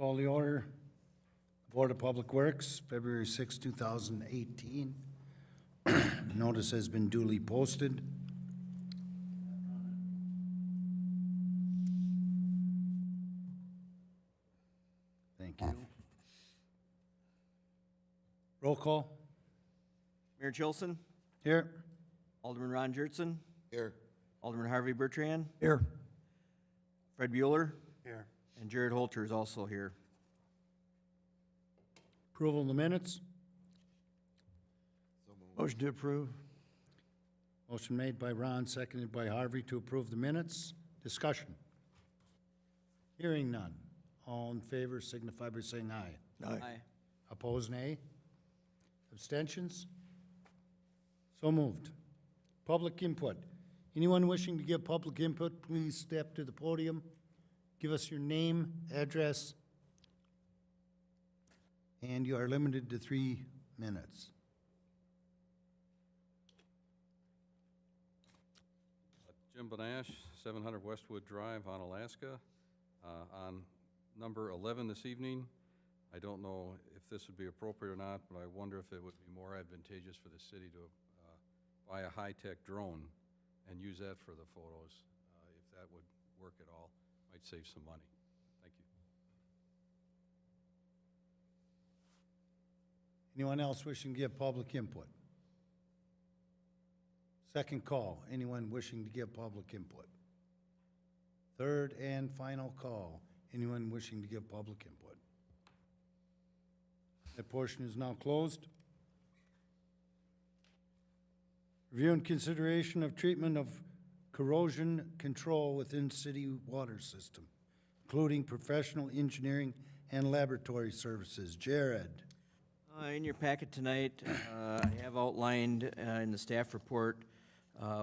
Call the order. Board of Public Works, February 6, 2018. Notice has been duly posted. Thank you. Roll call. Mayor Chilson, Here. Alderman Ron Jertson, Here. Alderman Harvey Bertrand, Here. Fred Bueller, Here. and Jared Holter is also here. Approval of the minutes. Motion to approve. Motion made by Ron, seconded by Harvey to approve the minutes. Discussion. Hearing none. All in favor signify by saying aye. Aye. Opposed, nay. Abstentions? So moved. Public input. Anyone wishing to give public input, please step to the podium. Give us your name, address, and you are limited to 3 minutes. Jim Benash, 700 Westwood Drive, Onalaska. On number 11 this evening, I don't know if this would be appropriate or not, but I wonder if it would be more advantageous for the city to buy a high-tech drone and use that for the photos. If that would work at all, might save some money. Thank you. Anyone else wishing to give public input? Second call, anyone wishing to give public input? Third and final call, anyone wishing to give public input? That portion is now closed. Review and consideration of treatment of corrosion control within city water system, including professional engineering and laboratory services. Jared. In your packet tonight, I have outlined in the staff report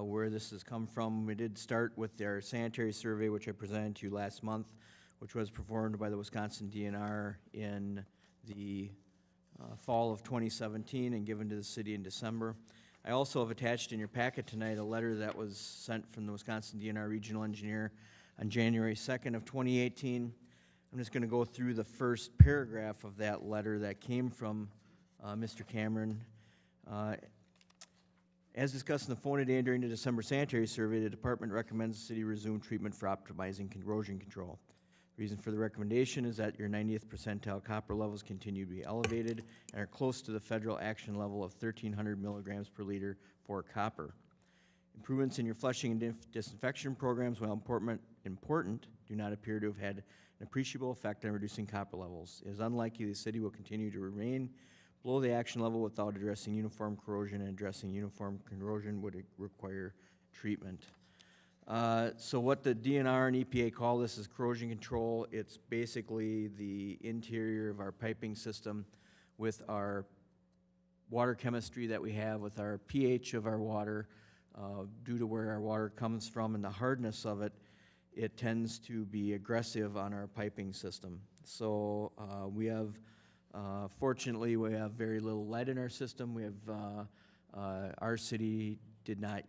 where this has come from. We did start with our sanitary survey, which I presented to you last month, which was performed by the Wisconsin DNR in the fall of 2017 and given to the city in December. I also have attached in your packet tonight a letter that was sent from the Wisconsin DNR regional engineer on January 2nd of 2018. I'm just going to go through the first paragraph of that letter that came from Mr. Cameron. As discussed in the phone today and during the December sanitary survey, the department recommends the city resume treatment for optimizing corrosion control. Reason for the recommendation is that your 90th percentile copper levels continue to be elevated and are close to the federal action level of 1,300 milligrams per liter for copper. Improvements in your flushing and disinfection programs, while important, do not appear to have had an appreciable effect on reducing copper levels. It is unlikely the city will continue to remain below the action level without addressing uniform corrosion, and addressing uniform corrosion would require treatment. So what the DNR and EPA call this is corrosion control. It's basically the interior of our piping system with our water chemistry that we have, with our pH of our water, due to where our water comes from and the hardness of it, it tends to be aggressive on our piping system. So we have, fortunately, we have very little lead in our system. We have, our city did not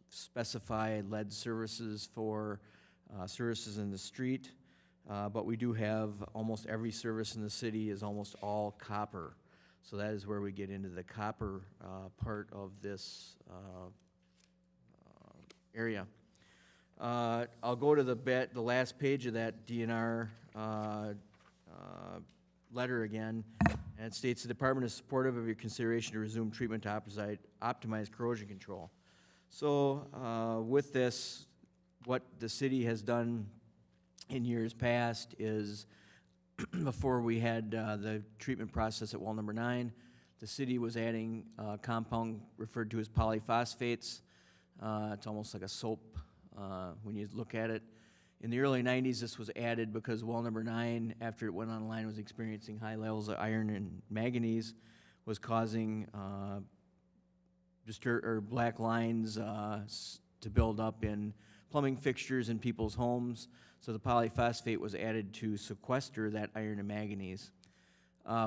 specify lead services for services in the street, but we do have almost every service in the city is almost all copper. So that is where we get into the copper part of this area. I'll go to the last page of that DNR letter again, and it states the department is supportive of your consideration to resume treatment to optimize corrosion control. So with this, what the city has done in years past is before we had the treatment process at well number 9, the city was adding a compound referred to as polyphosphates. It's almost like a soap when you look at it. In the early 90s, this was added because well number 9, after it went online, was experiencing high levels of iron and manganese, was causing black lines to build up in plumbing fixtures in people's homes. So the polyphosphate was added to sequester that iron and manganese.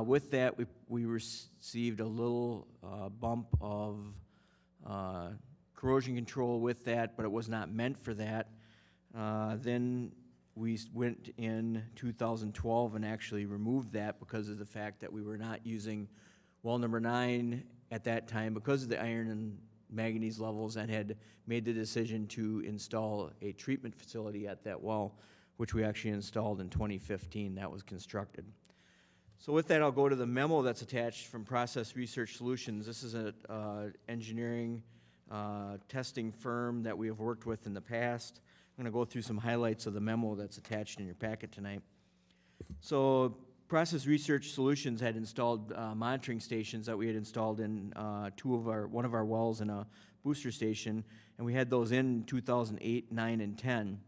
With that, we received a little bump of corrosion control with that, but it was not meant for that. Then went in 2012 and actually removed that because of the fact that we were not using well number 9 at that time because of the iron and manganese levels, and had made the decision to install a treatment facility at that well, which we actually installed in 2015. That was constructed. So with that, I'll go to the memo that's attached from Process Research Solutions. This is an engineering testing firm that we have worked with in the past. I'm going to go through some highlights of the memo that's attached in your packet tonight. So Process Research Solutions had installed monitoring stations that we had installed in one of our wells and a booster station, and we had those in 2008, 9, and 10.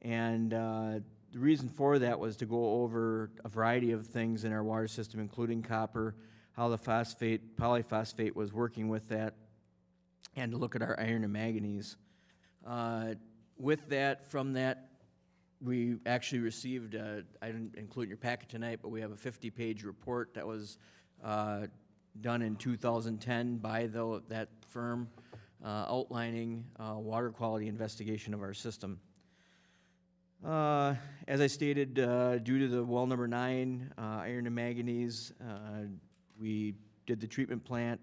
And the reason for that was to go over a variety of things in our water system, including copper, how the polyphosphate was working with that, and to look at our iron and manganese. With that, from that, we actually received, I didn't include in your packet tonight, but we have a 50-page report that was done in 2010 by that firm, outlining water quality investigation of our system. As I stated, due to the well number 9, iron and manganese, we did the treatment plant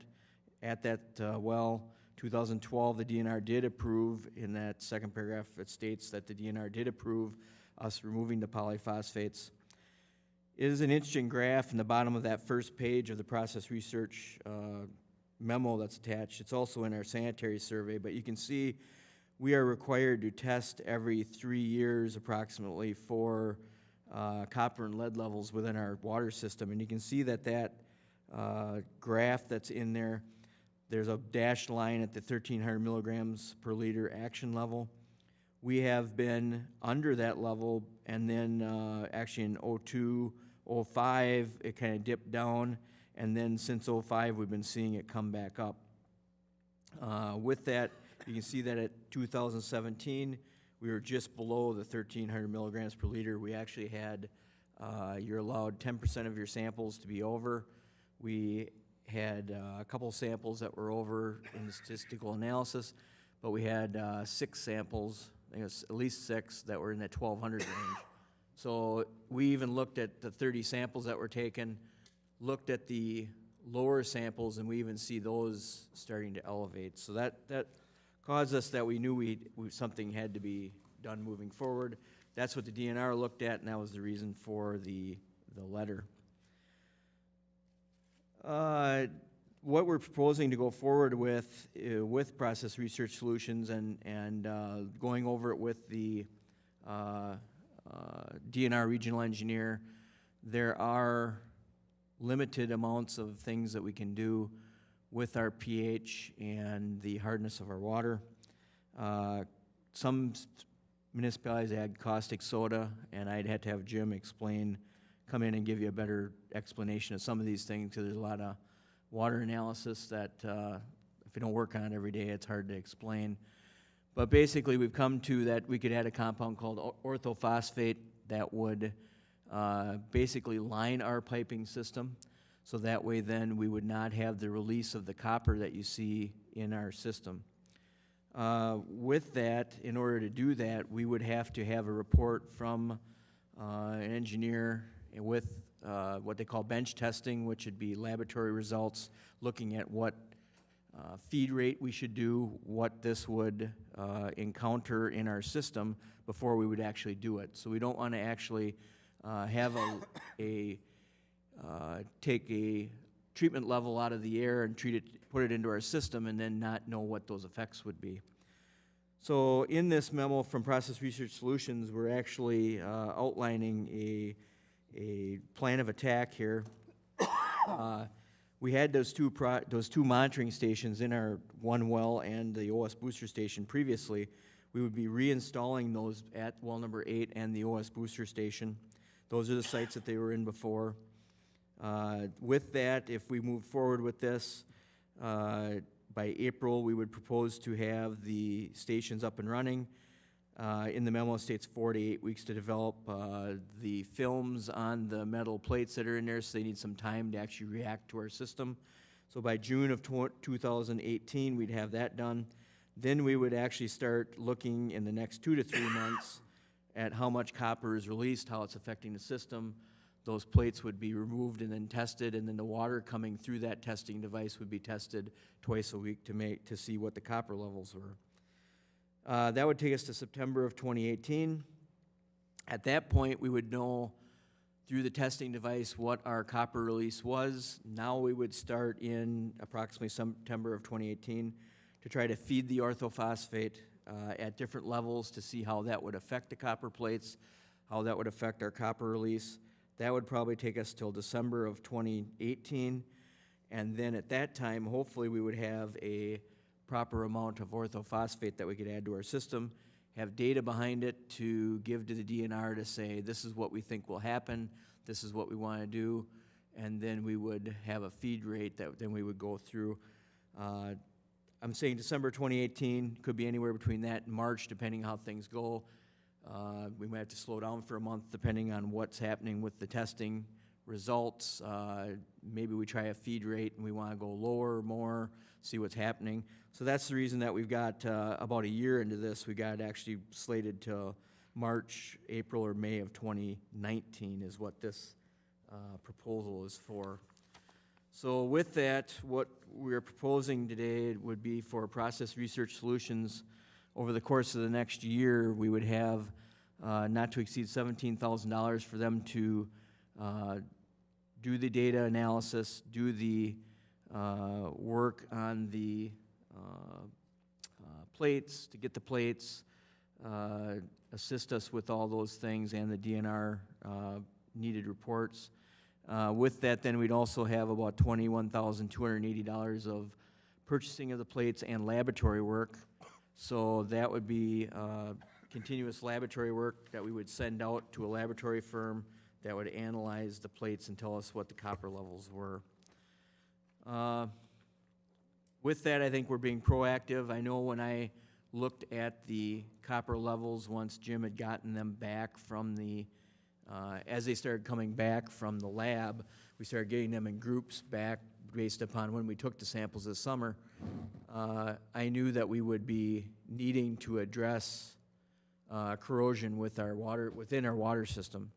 at that well. 2012, the DNR did approve. In that second paragraph, it states that the DNR did approve us removing the polyphosphates. It is an interesting graph in the bottom of that first page of the process research memo that's attached. It's also in our sanitary survey, but you can see we are required to test every 3 years approximately for copper and lead levels within our water system. And you can see that graph that's in there, there's a dashed line at the 1,300 milligrams per liter action level. We have been under that level, and then actually in 02, 05, it kind of dipped down, and then since 05, we've been seeing it come back up. With that, you can see that at 2017, we were just below the 1,300 milligrams per liter. We actually had, you're allowed 10% of your samples to be over. We had a couple samples that were over in the statistical analysis, but we had 6 samples, I think it was at least 6, that were in that 1,200 range. So we even looked at the 30 samples that were taken, looked at the lower samples, and we even see those starting to elevate. So that caused us that we knew something had to be done moving forward. That's what the DNR looked at, and that was the reason for the letter. What we're proposing to go forward with Process Research Solutions and going over it with the DNR regional engineer, there are limited amounts of things that we can do with our pH and the hardness of our water. Some municipalities add caustic soda, and I'd have to have Jim come in and give you a better explanation of some of these things, because there's a lot of water analysis that if you don't work on it every day, it's hard to explain. But basically, we've come to that we could add a compound called orthophosphate that would basically line our piping system, so that way then we would not have the release of the copper that you see in our system. With that, in order to do that, we would have to have a report from an engineer with what they call bench testing, which would be laboratory results, looking at what feed rate we should do, what this would encounter in our system before we would actually do it. So we don't want to actually have take a treatment level out of the air and put it into our system, and then not know what those effects would be. So in this memo from Process Research Solutions, we're actually outlining a plan of attack here. We had those two monitoring stations in our one well and the OS booster station previously. We would be reinstalling those at well number 8 and the OS booster station. Those are the sites that they were in before. With that, if we move forward with this, by April, we would propose to have the stations up and running. In the memo, it states 4 to 8 weeks to develop the films on the metal plates that are in there, so they need some time to actually react to our system. So by June of 2018, we'd have that done. Then we would actually start looking in the next 2 to 3 months at how much copper is released, how it's affecting the system. Those plates would be removed and then tested, and then the water coming through that testing device would be tested twice a week to see what the copper levels were. That would take us to September of 2018. At that point, we would know through the testing device what our copper release was. Now we would start in approximately September of 2018 to try to feed the orthophosphate at different levels to see how that would affect the copper plates, how that would affect our copper release. That would probably take us till December of 2018. And then at that time, hopefully we would have a proper amount of orthophosphate that we could add to our system, have data behind it to give to the DNR to say, this is what we think will happen, this is what we want to do, and then we would have a feed rate that then we would go through. I'm saying December 2018, could be anywhere between that and March, depending how things go. We might have to slow down for a month, depending on what's happening with the testing results. Maybe we try a feed rate and we want to go lower or more, see what's happening. So that's the reason that we've got about a year into this. We got actually slated to March, April, or May of 2019 is what this proposal is for. So with that, what we're proposing today would be for Process Research Solutions. Over the course of the next year, we would have not to exceed $17,000 for them to do the data analysis, do the work on the plates, to get the plates, assist us with all those things and the DNR needed reports. With that, then we'd also have about $21,280 of purchasing of the plates and laboratory work. So that would be continuous laboratory work that we would send out to a laboratory firm that would analyze the plates and tell us what the copper levels were. With that, I think we're being proactive. I know when I looked at the copper levels once Jim had gotten them back from the, as they started coming back from the lab, we started getting them in groups back based upon when we took the samples this summer. I knew that we would be needing to address corrosion with our water, within our water system.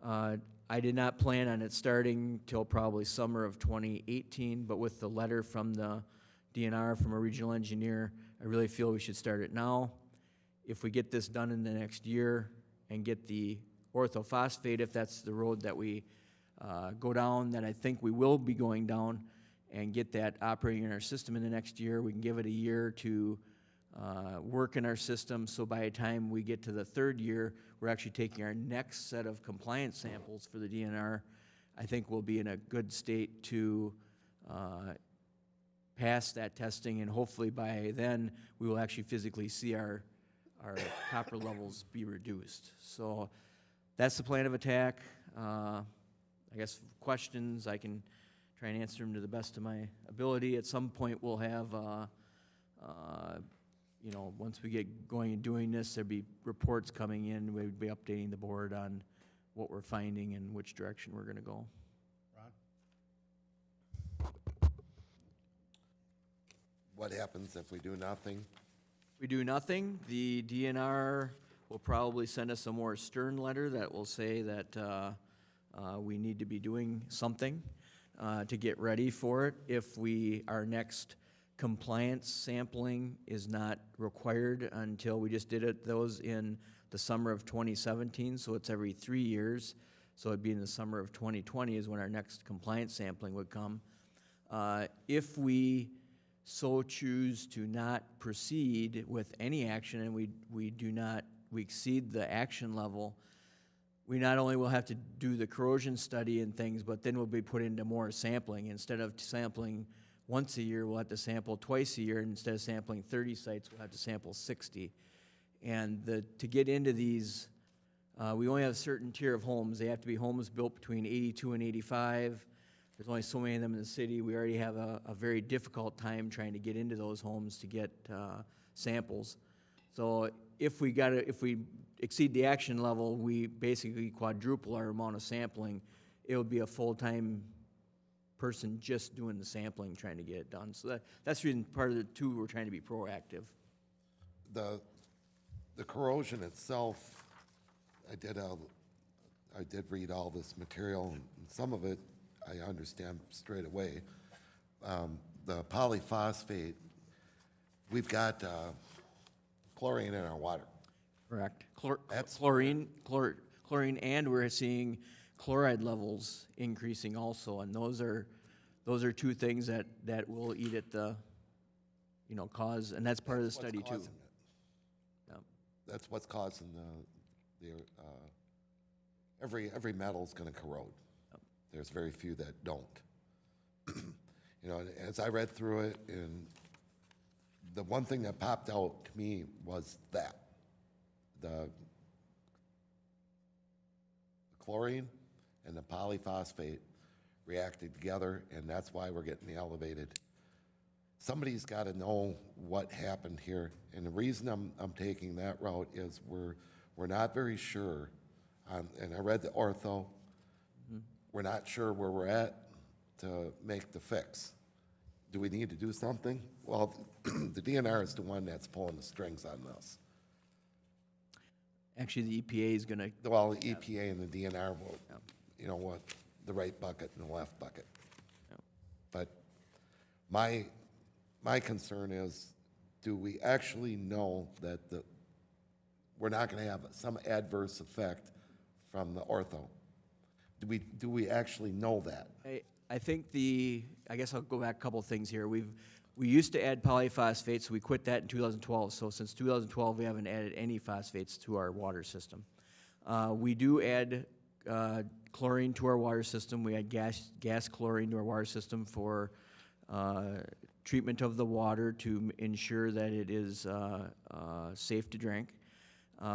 I did not plan on it starting till probably summer of 2018, but with the letter from the DNR, from a regional engineer, I really feel we should start it now. If we get this done in the next year and get the orthophosphate, if that's the road that we go down, then I think we will be going down, and get that operating in our system in the next year. We can give it a year to work in our system, so by the time we get to the third year, we're actually taking our next set of compliance samples for the DNR. I think we'll be in a good state to pass that testing, and hopefully by then, we will actually physically see our copper levels be reduced. So that's the plan of attack. I guess questions, I can try and answer them to the best of my ability. At some point, we'll have, you know, once we get going and doing this, there'll be reports coming in. We'd be updating the board on what we're finding and which direction we're going to go. Ron? What happens if we do nothing? If we do nothing, the DNR will probably send us a more stern letter that will say that we need to be doing something to get ready for it. If our next compliance sampling is not required until we just did those in the summer of 2017, so it's every 3 years. So it'd be in the summer of 2020 is when our next compliance sampling would come. If we so choose to not proceed with any action and we exceed the action level, we not only will have to do the corrosion study and things, but then we'll be put into more sampling. Instead of sampling once a year, we'll have to sample twice a year, and instead of sampling 30 sites, we'll have to sample 60. And to get into these, we only have a certain tier of homes. They have to be homes built between 82 and 85. There's only so many of them in the city. We already have a very difficult time trying to get into those homes to get samples. So if we exceed the action level, we basically quadruple our amount of sampling. It would be a full-time person just doing the sampling, trying to get it done. So that's the reason part of the two, we're trying to be proactive. The corrosion itself, I did read all this material, and some of it I understand straight away. The polyphosphate, we've got chlorine in our water. Correct. That's- Chlorine, and we're seeing chloride levels increasing also, and those are two things that will eat at the, cause, and that's part of the That's what's study too. causing it. Yeah. That's what's causing every metal's gonna corrode. There's very few that don't. And as I read through it, and the one thing that popped out to me was that, the chlorine and the polyphosphate reacted together, and that's why we're getting the elevated. Somebody's gotta know what happened here, and the reason I'm taking that route is we're not very sure, and I read the ortho, we're not sure where we're at to make the fix. Do we need to do something? Well, the DNR is the one that's pulling the strings on this. Actually, the EPA is gonna, Well, the EPA and the DNR will, what, the right bucket and the left bucket. But my concern is, do we actually know that we're not gonna have some adverse effect from the ortho? Do we actually know that? I think I guess I'll go back a couple of things here. We used to add polyphosphates, so we quit that in 2012. So since 2012, we haven't added any phosphates to our water system. We do add chlorine to our water system. We add gas chlorine to our water system for treatment of the water to ensure that it is safe to drink.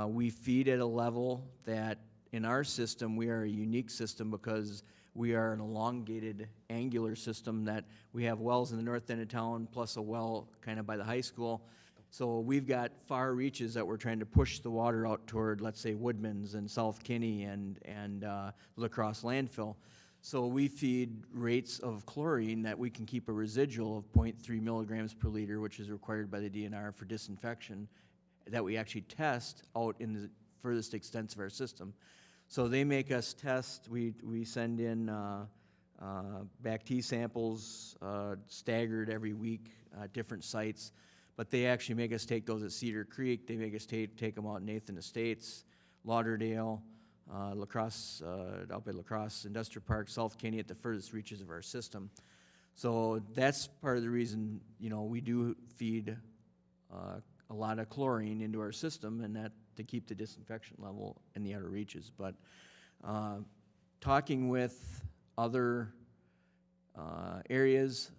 We feed at a level that in our system, we are a unique system because we are an elongated, angular system that we have wells in the north end of town, plus a well kind of by the high school. So we've got far reaches that we're trying to push the water out toward, let's say, Woodman's and South Kinney and La Crosse landfill. So we feed rates of chlorine that we can keep a residual of 0.3 milligrams per liter, which is required by the DNR for disinfection, that we actually test out in the furthest extents of our system. So they make us test, we send in BACT samples staggered every week at different sites, but they actually make us take those at Cedar Creek, they make us take them out in Nathan Estates, Lauderdale, La Crosse, out by La Crosse Industrial Park, South Kinney at the furthest reaches of our system. So that's part of the reason, we do feed a lot of chlorine into our system, and that to keep the disinfection level in the outer reaches. But talking with other areas,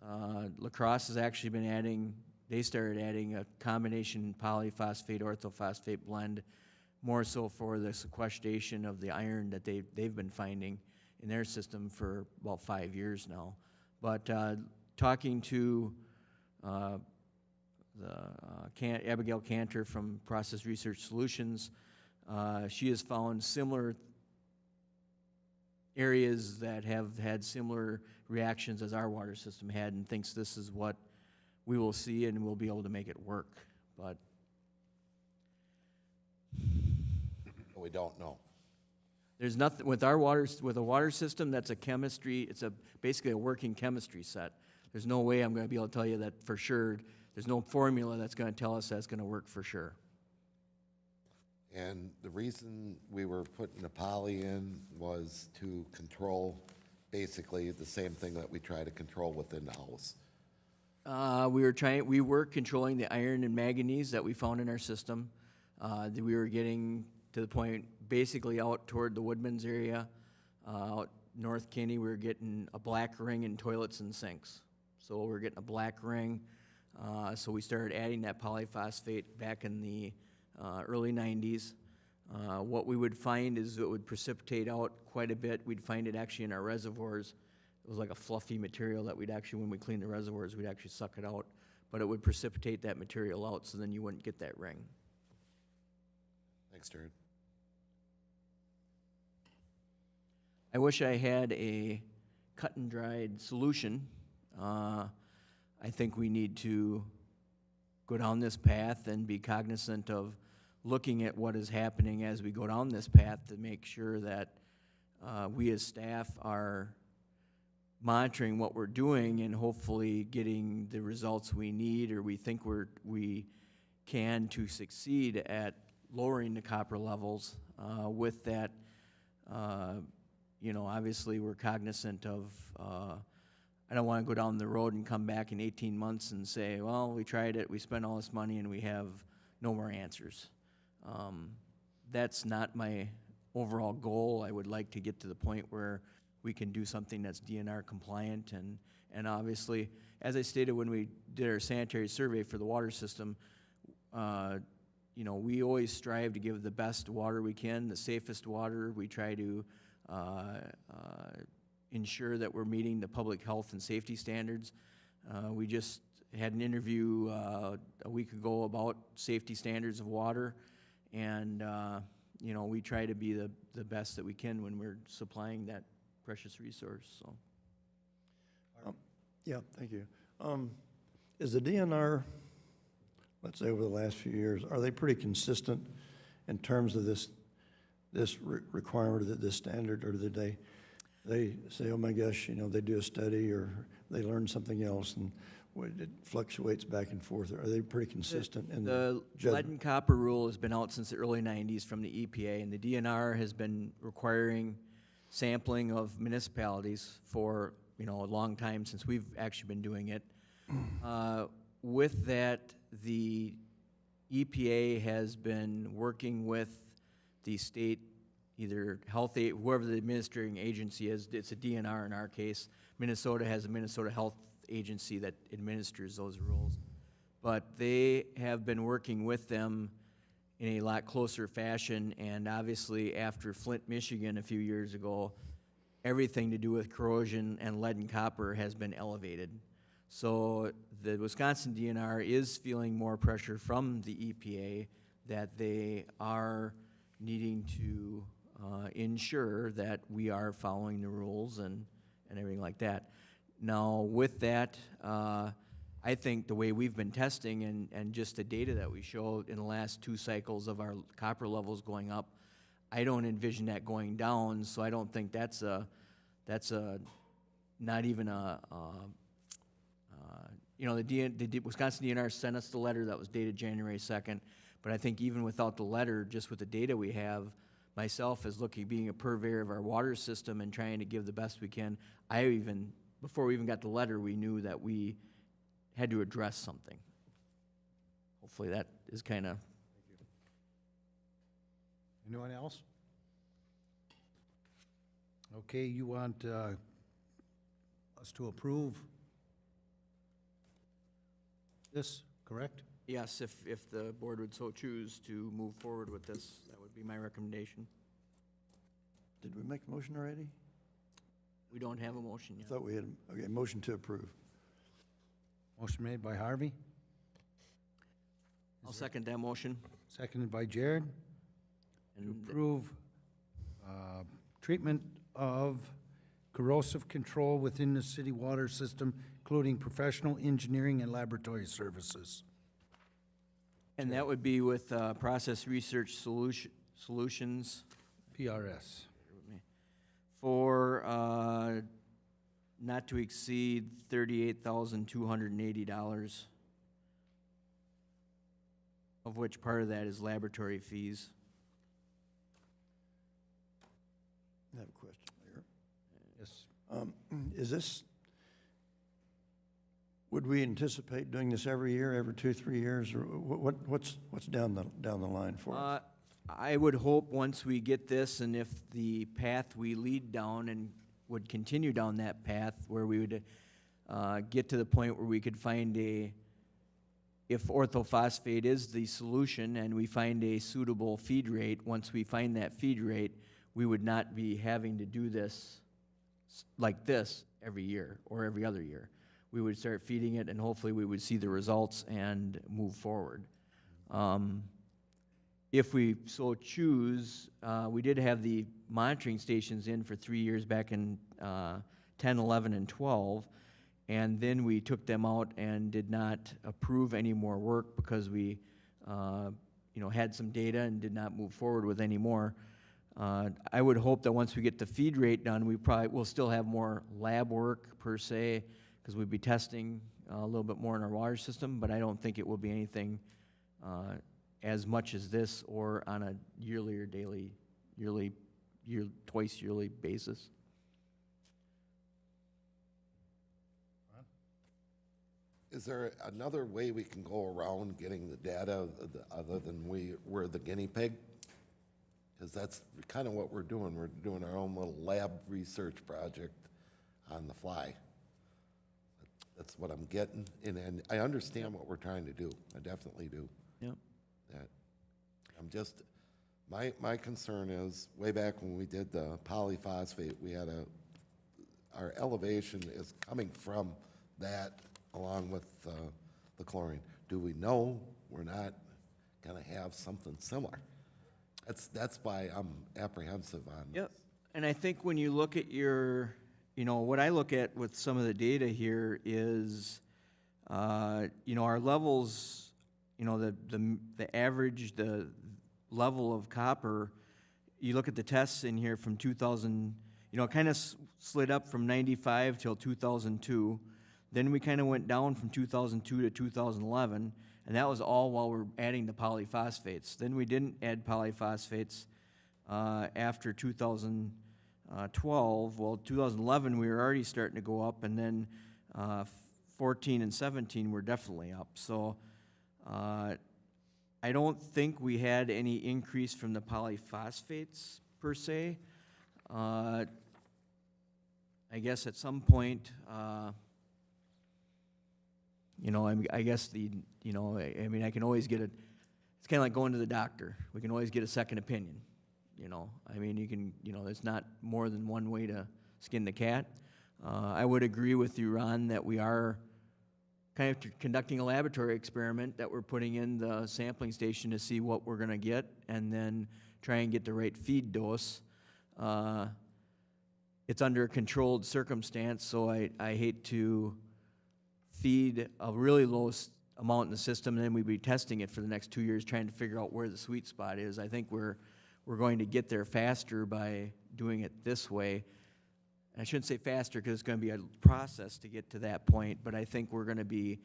La Crosse has actually been they started adding a combination polyphosphate orthophosphate blend, more so for the sequestration of the iron that they've been finding in their system for about 5 years now. But talking to Abigail Cantor from Process Research Solutions, she has found similar areas that have had similar reactions as our water system had, and thinks this is what we will see and we'll be able to make it work. But We don't know. there's nothing with a water system that's a chemistry, it's basically a working chemistry set. There's no way I'm going to be able to tell you that for sure. There's no formula that's going to tell us that's going to work for sure. And the reason we were putting the poly in was to control basically the same thing that we try to control within the house. We were controlling the iron and manganese that we found in our system. We were getting to the point basically out toward the Woodman's area, out North Kinney, we were getting a black ring in toilets and sinks. So we're getting a black ring. So we started adding that polyphosphate back in the early 90s. What we would find is it would precipitate out quite a bit. We'd find it actually in our reservoirs. It was like a fluffy material that we'd actually, when we cleaned the reservoirs, we'd actually suck it out. But it would precipitate that material out, so then you wouldn't get that ring. Thanks, Jared. I wish I had a cut and dried solution. I think we need to go down this path and be cognizant of looking at what is happening as we go down this path to make sure that we as staff are monitoring what we're doing and hopefully getting the results we need or we think we can to succeed at lowering the copper levels. With that, you know, obviously we're cognizant of, I don't want to go down the road and come back in 18 months and say, well, we tried it, we spent all this money, and we have no more answers. That's not my overall goal. I would like to get to the point where we can do something that's DNR compliant, and obviously, as I stated when we did our sanitary survey for the water system, you know, we always strive to give the best water we can, the safest water. We try to ensure that we're meeting the public health and safety standards. We just had an interview a week ago about safety standards of water, and you know, we try to be the best that we can when we're supplying that precious resource. So, Yeah, thank you. Is the DNR, let's say over the last few years, are they pretty consistent in terms of this requirement, or this standard, or did they say, oh my gosh, you know, they do a study or they learn something else and it fluctuates back and forth? Are they pretty consistent in the lead and copper rule has been out since the early 90s from the EPA, and the DNR has been requiring sampling of municipalities for, you know, a long time since we've actually been doing it. With that, the EPA has been working with the state, either health aid, whoever the administrating agency is. It's a DNR in our case. Minnesota has a Minnesota Health Agency that administers those rules. But they have been working with them in a lot closer fashion, and obviously after Flint, Michigan a few years ago, everything to do with corrosion and lead and copper has been elevated. So the Wisconsin DNR is feeling more pressure from the EPA that they are needing to ensure that we are following the rules and everything like that. Now, with that, I think the way we've been testing and just the data that we showed in the last 2 cycles of our copper levels going up, I don't envision that going down, so I don't think that's not even you know, the Wisconsin DNR sent us the letter that was dated January 2nd, but I think even without the letter, just with the data we have, myself as being a purveyor of our water system and trying to give the best we can, before we even got the letter, we knew that we had to address something. Hopefully that is kind of. Anyone else? Okay, you want us to approve this, correct? Yes, if the board would so choose to move forward with this, that would be my recommendation. Did we make a motion already? We don't have a motion I yet. thought we had, okay, motion to approve. Motion made by Harvey, I'll second that motion. seconded by Jared, to And approve treatment of corrosive control within the city water system, including professional engineering and laboratory services. And that would be with Process Research Solutions PRS. for not to exceed $38,280, of which part of that is laboratory fees. I have a question, Mayor. Yes. Is this, would we anticipate doing this every year, every 2-3 years, or what's down the line for us? I would hope once we get this, and if the path we lead down and would continue down that path, where we would get to the point where we could find if orthophosphate is the solution and we find a suitable feed rate, once we find that feed rate, we would not be having to do this like this every year or every other year. We would start feeding it, and hopefully we would see the results and move forward. If we so choose, we did have the monitoring stations in for 3 years back in 10, 11, and 12, and then we took them out and did not approve any more work because we, had some data and did not move forward with any more. I would hope that once we get the feed rate done, we'll still have more lab work per se, because we'd be testing a little bit more in our water system, but I don't think it will be anything as much as this or on a yearly or daily, twice yearly basis. Is there another way we can go around getting the data other than we're the guinea pig? Because that's kind of what we're doing. We're doing our own little lab research project on the fly. That's what I'm getting, and I understand what we're trying to do. I definitely do. Yep. That I'm just, my concern is, way back when we did the polyphosphate, we had our elevation is coming from that along with the chlorine. Do we know we're not gonna have something similar? That's why I'm apprehensive on this. Yep. And I think when you look at what I look at with some of the data here is, our levels, the average, the level of copper, you look at the tests in here from 2000, it kind of slid up from 95 till 2002. Then we kind of went down from 2002 to 2011, and that was all while we're adding the polyphosphates. Then we didn't add polyphosphates after 2012. Well, 2011 we were already starting to go up, and then 14 and 17 were definitely up. So I don't think we had any increase from the polyphosphates per se. I guess at some point, I guess I can always get it's kind of like going to the doctor. We can always get a second opinion, there's not more than one way to skin the cat. I would agree with you, Ron, that we are kind of conducting a laboratory experiment, that we're putting in the sampling station to see what we're going to get and then try and get the right feed dose. It's under a controlled circumstance, so I hate to feed a really low amount in the system, and then we'd be testing it for the next 2 years, trying to figure out where the sweet spot is. I think we're going to get there faster by doing it this way. And I shouldn't say faster because it's going to be a process to get to that point, but I think we're going to be,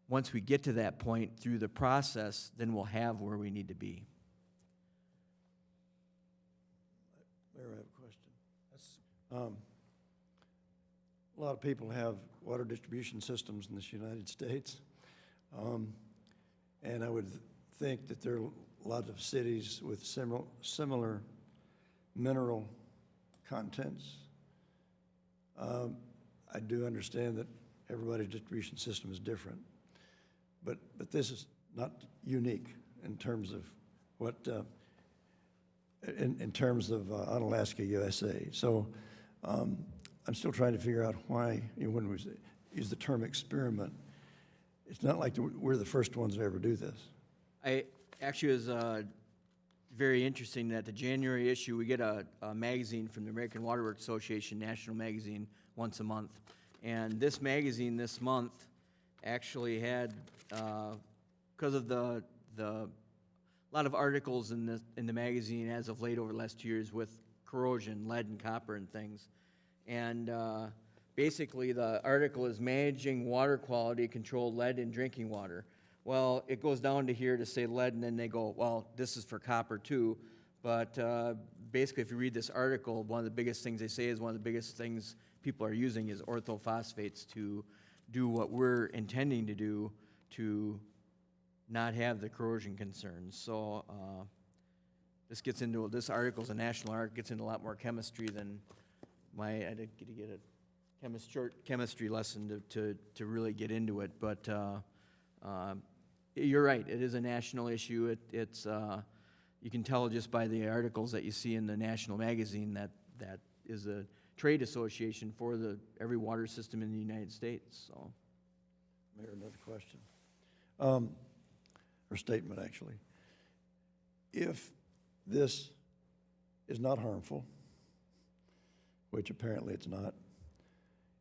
once we get to that point through the process, then we'll have where we need to be. Mayor, I have a question. A lot of people have water distribution systems in this United States. And I would think that there are lots of cities with similar mineral contents. I do understand that everybody's distribution system is different, but this is not unique in terms of what, in terms of Onalaska, USA. So I'm still trying to figure out why, when we use the term experiment, it's not like we're the first ones to ever do this. Actually, it was very interesting that the January issue, we get a magazine from the American Water Works Association, national magazine, once a month. And this magazine this month actually had, because of a lot of articles in the magazine as of late over the last 2 years with corrosion, lead and copper and things. And basically the article is managing water quality, control lead in drinking water. Well, it goes down to here to say lead, and then they go, well, this is for copper too. But basically, if you read this article, one of the biggest things they say is one of the biggest things people are using is orthophosphates to do what we're intending to do to not have the corrosion concerns. So this article's a national article, gets into a lot more chemistry than I did get a short chemistry lesson to really get into it. But you're right, it is a national issue. It's you can tell just by the articles that you see in the national magazine that is a trade association for every water system in the United States. So, Mayor, another question, or statement actually. If this is not harmful, which apparently it's not,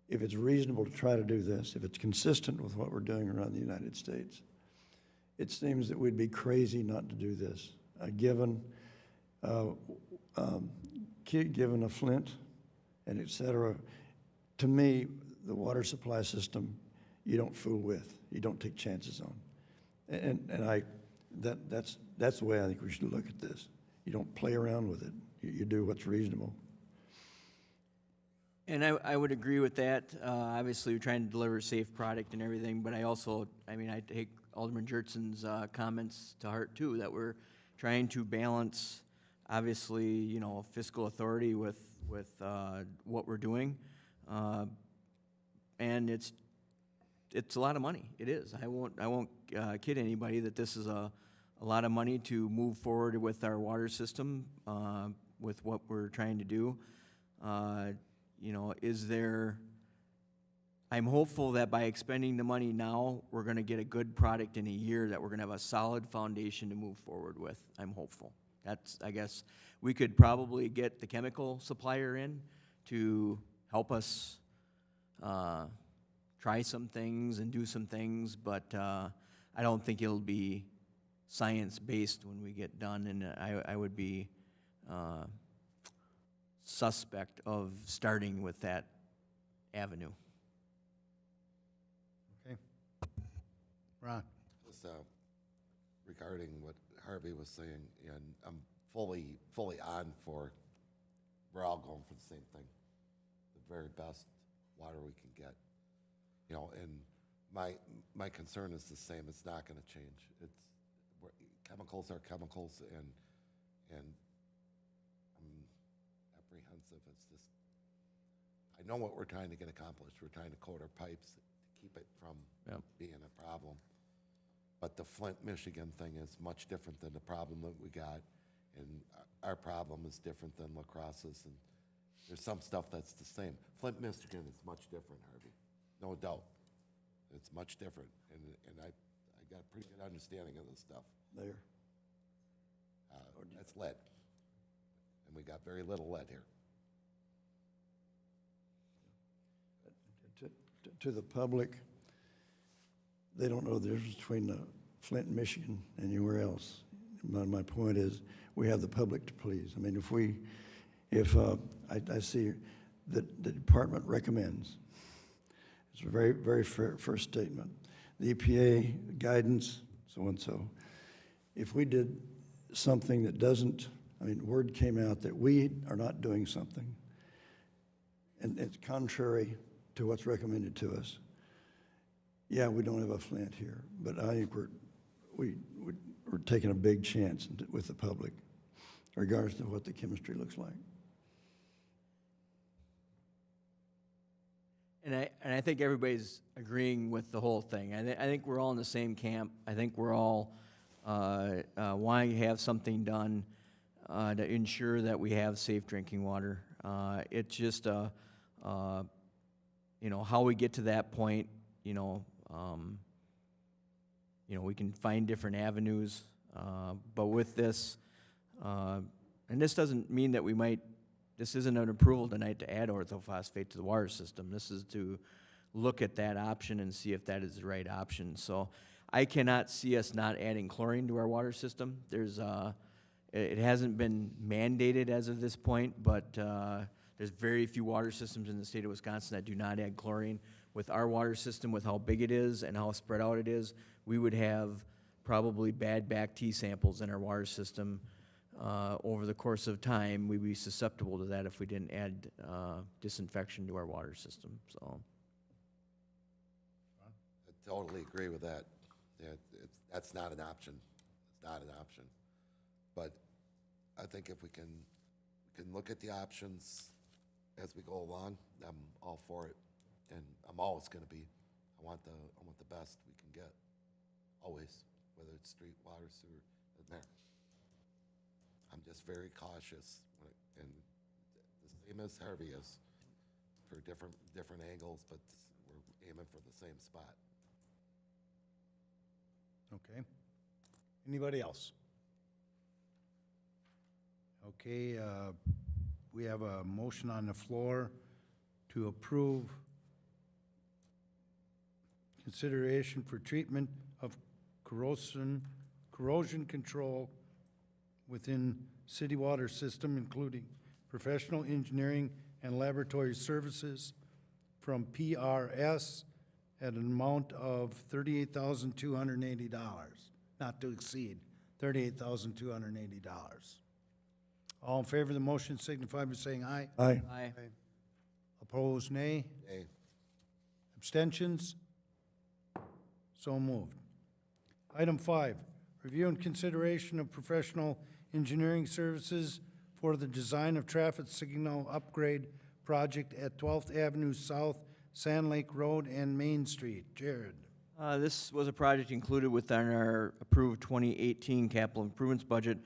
if it's reasonable to try to do this, if it's consistent with what we're doing around the United States, it seems that we'd be crazy not to do this, given, given a Flint and et cetera. To me, the water supply system, you don't fool with, you don't take chances on. That's the way I think we should look at this. You don't play around with it. You do what's reasonable. And I would agree with that. Obviously, we're trying to deliver a safe product and everything, but I also, I take Alderman Jertsen's comments to heart too, that we're trying to balance, obviously, fiscal authority with what we're doing. And it's a lot of money. It is. I won't kid anybody that this is a lot of money to move forward with our water system, with what we're trying to do. I'm hopeful that by expending the money now, we're gonna get a good product in a year, that we're gonna have a solid foundation to move forward with. I'm hopeful. I guess, we could probably get the chemical supplier in to help us try some things and do some things, but I don't think it'll be science-based when we get done, and I would be suspect of starting with that avenue. Okay. Ron? Just regarding what Harvey was saying, and I'm fully on for, we're all going for the same thing, the very best water we can get. And my concern is the same. It's not going to change. Chemicals are chemicals, and I'm apprehensive. It's just, I know what we're trying to get accomplished. We're trying to coat our pipes to keep it from being a problem. But the Flint, Michigan thing is much different than the problem that we got, and our problem is different than La Crosse's, and there's some stuff that's the same. Flint, Michigan is much different, Harvey, no doubt. It's much different, and I got a pretty good understanding of this stuff. There. That's lead, and we got very little lead here. To the public, they don't know the difference between Flint, Michigan, and anywhere else. My point is, we have the public to please. I mean, if I see that the department recommends, it's a very, very first statement. The EPA guidance, so-and-so. If we did something that doesn't, word came out that we are not doing something, and it's contrary to what's recommended to us. Yeah, we don't have a Flint here, but I think we're taking a big chance with the public, regardless of what the chemistry looks like. And I think everybody's agreeing with the whole thing. I think we're all in the same camp. I think we're all wanting to have something done to ensure that we have safe drinking water. It's just, how we get to that point, we can find different avenues, but with this, and this doesn't mean that this isn't an approval tonight to add orthophosphate to the water system. This is to look at that option and see if that is the right option. So I cannot see us not adding chlorine to our water system. It hasn't been mandated as of this point, but there's very few water systems in the state of Wisconsin that do not add chlorine. With our water system, with how big it is and how spread out it is, we would have probably bad back T samples in our water system. Over the course of time, we'd be susceptible to that if we didn't add disinfection to our water system. So, I totally agree with that. That's not an option. It's not an option. But I think if we can look at the options as we go along, I'm all for it, and I'm always going to be. I want the best we can get, always, whether it's street, water, sewer, doesn't matter. I'm just very cautious, and the same as Harvey is, for different angles, but we're aiming for the same spot. Okay. Anybody else? Okay, we have a motion on the floor to approve consideration for treatment of corrosion control within city water system, including professional engineering and laboratory services from PRS at an amount of $38,280, not to exceed $38,280. All in favor of the motion signify by saying aye. Aye. Aye. Opposed, nay. Nay. Abstentions? So moved. Item 5, review and consideration of professional engineering services for the design of traffic signal upgrade project at 12th Avenue South, Sand Lake Road, and Main Street. Jared. This was a project included within our approved 2018 capital improvements budget,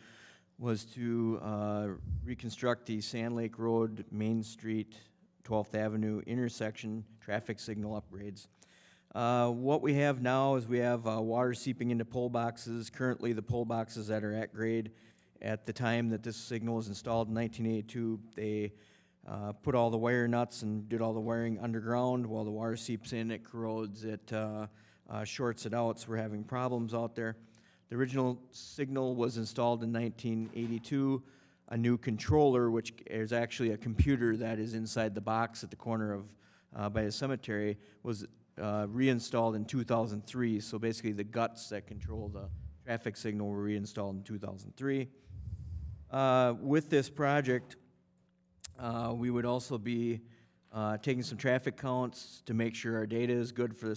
was to reconstruct the Sand Lake Road, Main Street, 12th Avenue intersection traffic signal upgrades. What we have now is we have water seeping into pole boxes. Currently, the pole boxes that are at grade, at the time that this signal was installed in 1982, they put all the wire nuts and did all the wiring underground. While the water seeps in, it corrodes, it shorts it out, so we're having problems out there. The original signal was installed in 1982. A new controller, which is actually a computer that is inside the box at the corner of by the cemetery, was reinstalled in 2003. So basically, the guts that control the traffic signal were reinstalled in 2003. With this project, we would also be taking some traffic counts to make sure our data is good for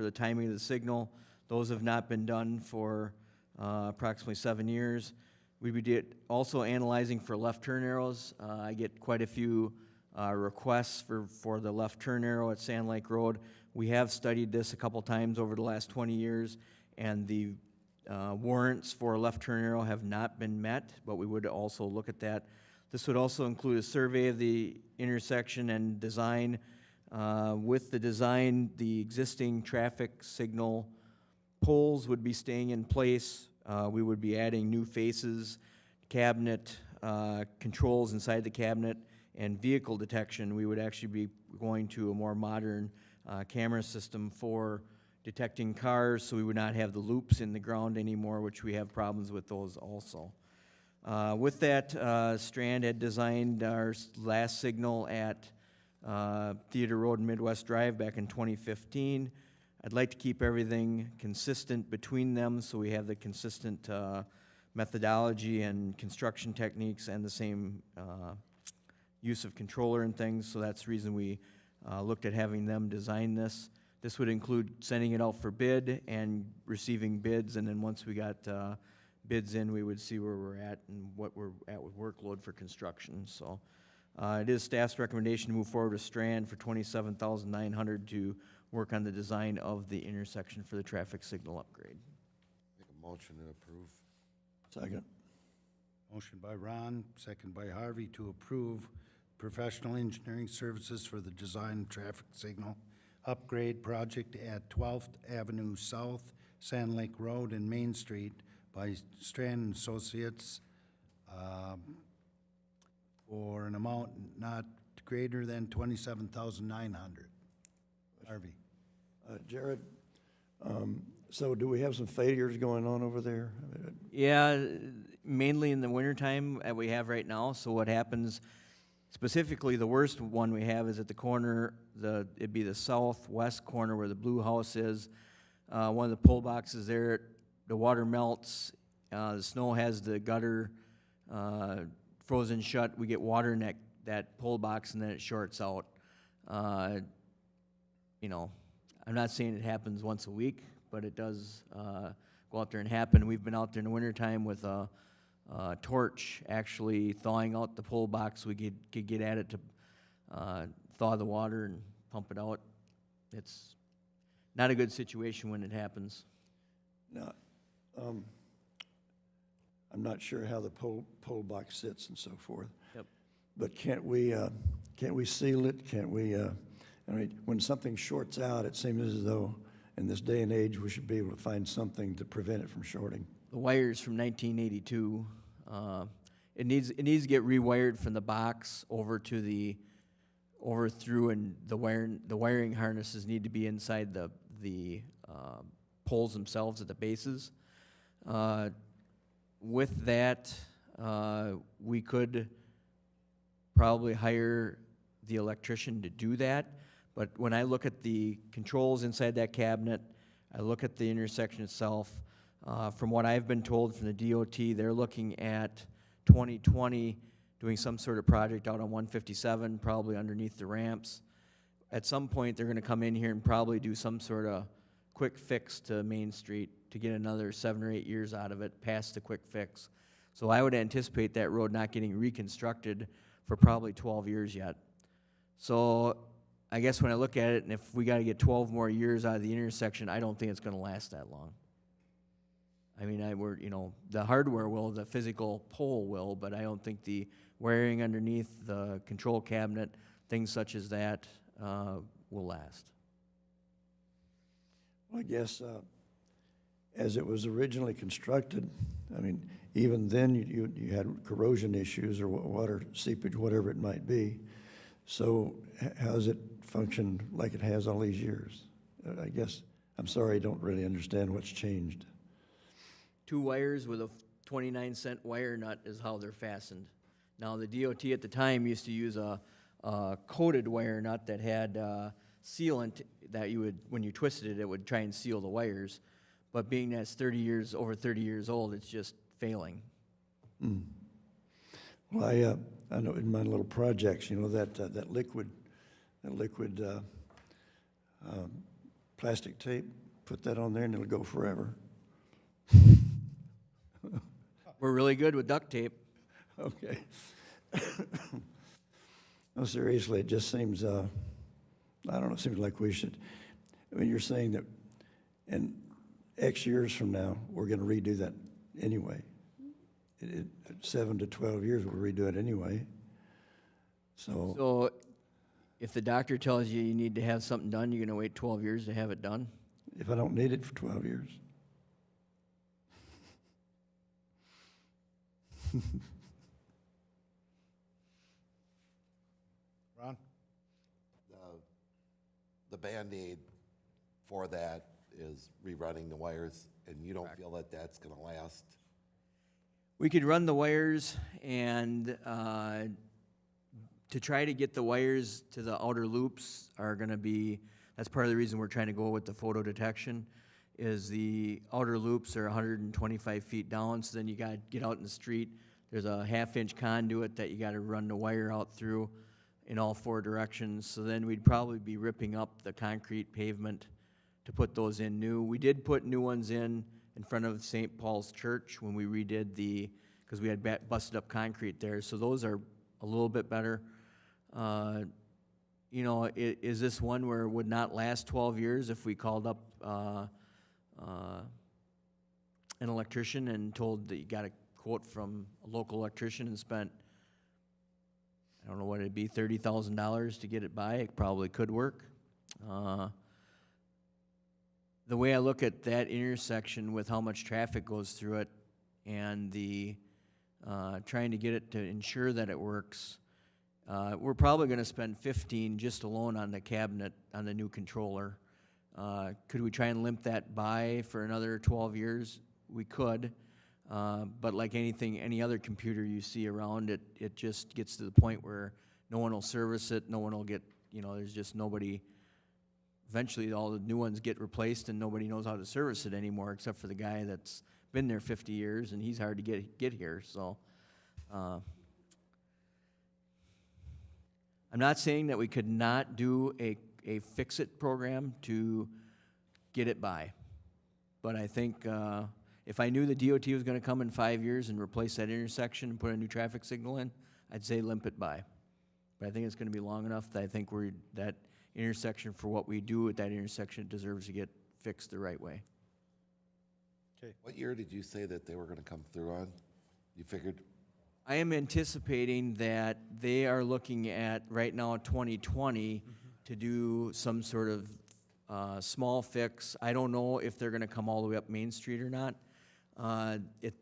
the timing of the signal. Those have not been done for approximately 7 years. We'd be also analyzing for left turn arrows. I get quite a few requests for the left turn arrow at Sand Lake Road. We have studied this a couple times over the last 20 years, and the warrants for a left turn arrow have not been met, but we would also look at that. This would also include a survey of the intersection and design. With the design, the existing traffic signal poles would be staying in place. We would be adding new faces, cabinet controls inside the cabinet, and vehicle detection. We would actually be going to a more modern camera system for detecting cars, so we would not have the loops in the ground anymore, which we have problems with those also. With that, Strand had designed our last signal at Theater Road and Midwest Drive back in 2015. I'd like to keep everything consistent between them, so we have the consistent methodology and construction techniques and the same use of controller and things, so that's the reason we looked at having them design this. This would include sending it out for bid and receiving bids, and then once we got bids in, we would see where we're at and what we're at with workload for construction. So it is staff's recommendation to move forward with Strand for $27,900 to work on the design of the intersection for the traffic signal upgrade. Make a motion to approve. Second. Motion by Ron, second by Harvey to approve professional engineering services for the design of traffic signal upgrade project at 12th Avenue South, Sand Lake Road, and Main Street by Strand Associates for an amount not greater than $27,900. Harvey. Jared, so do we have some failures going on over there? Yeah, mainly in the wintertime that we have right now. So what happens, specifically the worst one we have is at the corner, it'd be the southwest corner where the blue house is. One of the pole boxes there, the water melts, the snow has the gutter frozen shut. We get water in that pole box and then it shorts out. You know, I'm not saying it happens once a week, but it does go out there and happen. We've been out there in the wintertime with a torch actually thawing out the pole box. We could get at it to thaw the water and pump it out. It's not a good situation when it happens. Now, I'm not sure how the pole box sits and so forth. Yep. But can't we seal it? Can't we, I mean, when something shorts out, it seems as though in this day and age, we should be able to find something to prevent it from shorting. The wire's from 1982. It needs to get rewired from the box over through, and the wiring harnesses need to be inside the poles themselves at the bases. With that, we could probably hire the electrician to do that. But when I look at the controls inside that cabinet, I look at the intersection itself, from what I've been told from the DOT, they're looking at 2020 doing some sort of project out on 157, probably underneath the ramps. At some point, they're gonna come in here and probably do some sort of quick fix to Main Street to get another 7 or 8 years out of it, past the quick fix. So I would anticipate that road not getting reconstructed for probably 12 years yet. So I guess when I look at it, and if we gotta get 12 more years out of the intersection, I don't think it's gonna last that long. I mean, you know, the hardware will, the physical pole will, but I don't think the wiring underneath the control cabinet, things such as that, will last. Well, I guess, as it was originally constructed, I mean, even then, you had corrosion issues or water seepage, whatever it might be. So how does it function like it has all these years? I guess, I'm sorry, I don't really understand what's changed. 2 wires with a 29-cent wire nut is how they're fastened. Now, the DOT at the time used to use a coated wire nut that had sealant that you would, when you twisted it, it would try and seal the wires. But being that it's over 30 years old, it's just failing. Well, I know in my little projects, you know, that liquid plastic tape, put that on there and it'll go forever. We're really good with duct tape. Okay. No, seriously, it just seems, I don't know, it seems like we should, I mean, you're saying that in X years from now, we're gonna redo that anyway. 7 to 12 years, we'll redo it anyway. So, So if the doctor tells you you need to have something done, you're gonna wait 12 years to have it done? if I don't need it for 12 years. Ron? The Band-Aid for that is rerunning the wires, and you don't feel that that's gonna last? We could run the wires and, to try to get the wires to the outer loops are gonna be, that's part of the reason we're trying to go with the photo detection, is the outer loops are 125 feet down, so then you gotta get out in the street. There's a 1/2-inch conduit that you gotta run the wire out through in all 4 directions, so then we'd probably be ripping up the concrete pavement to put those in new. We did put new ones in front of St. Paul's Church when we redid because we had busted up concrete there, so those are a little bit better. You know, is this one where it would not last 12 years if we called up an electrician and told that you got a quote from a local electrician and spent, I don't know what it'd be, $30,000 to get it by? It probably could work. The way I look at that intersection with how much traffic goes through it and the trying to get it to ensure that it works, we're probably going to spend 15 just alone on the cabinet, on the new controller. Could we try and limp that by for another 12 years? We could, but like anything, any other computer you see around, it just gets to the point where no one will service it, no one will get, you know, there's just nobody. Eventually, all the new ones get replaced and nobody knows how to service it anymore except for the guy that's been there 50 years and he's hard to get here, so. I'm not saying that we could not do a fix-it program to get it by, but I think if I knew the DOT was going to come in 5 years and replace that intersection and put a new traffic signal in, I'd say limp it by. But I think it's going to be long enough that I think that intersection, for what we do at that intersection, it deserves to get fixed the right way. What year did you say that they were gonna come through on? You figured? I am anticipating that they are looking at, right now, 2020, to do some sort of small fix. I don't know if they're gonna come all the way up Main Street or not.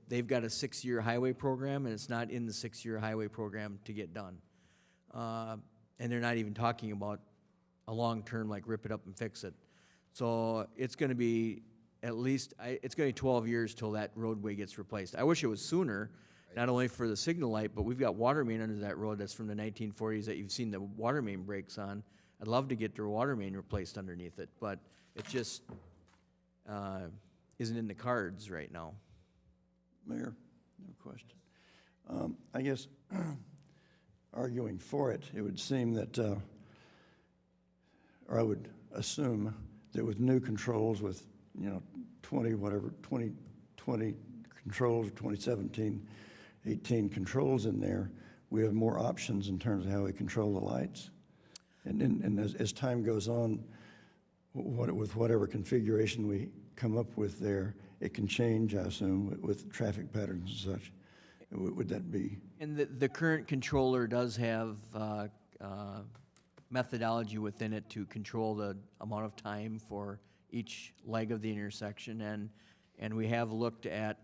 They've got a 6-year highway program, and it's not in the 6-year highway program to get done. And they're not even talking about a long-term, like rip it up and fix it. So it's gonna be at least, it's gonna be 12 years till that roadway gets replaced. I wish it was sooner, not only for the signal light, but we've got water main under that road that's from the 1940s that you've seen the water main breaks on. I'd love to get the water main replaced underneath it, but it just isn't in the cards right now. Mayor, no question. I guess, arguing for it, it would seem that, or I would assume that with new controls, with, 2020 controls, 2017, 18 controls in there, we have more options in terms of how we control the lights. And as time goes on, with whatever configuration we come up with there, it can change, I assume, with traffic patterns and such. Would that be? And the current controller does have methodology within it to control the amount of time for each leg of the intersection. And we have looked at,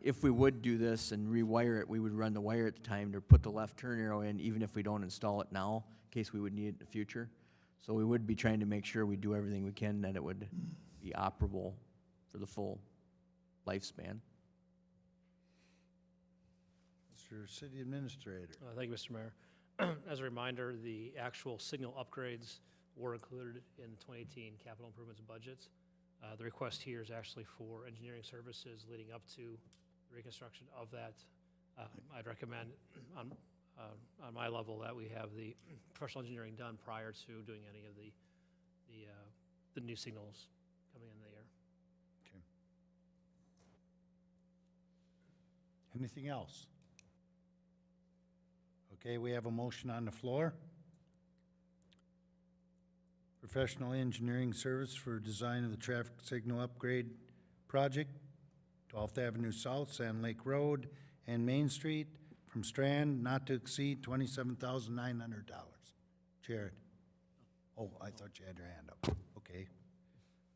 if we would do this and rewire it, we would run the wire at the time to put the left turn arrow in, even if we don't install it now, in case we would need it in the future. So we would be trying to make sure we do everything we can that it would be operable for the full lifespan. Mr. City Administrator. Thank you, Mr. Mayor. As a reminder, the actual signal upgrades were included in the 2018 capital improvements budgets. The request here is actually for engineering services leading up to the reconstruction of that. I'd recommend on my level that we have the professional engineering done prior to doing any of the new signals coming in the air. Anything else? Okay, we have a motion on the floor. Professional engineering service for design of the traffic signal upgrade project, 12th Avenue South, Sand Lake Road, and Main Street from Strand, not to exceed $27,900. Jared? Oh, I thought you had your hand up. Okay.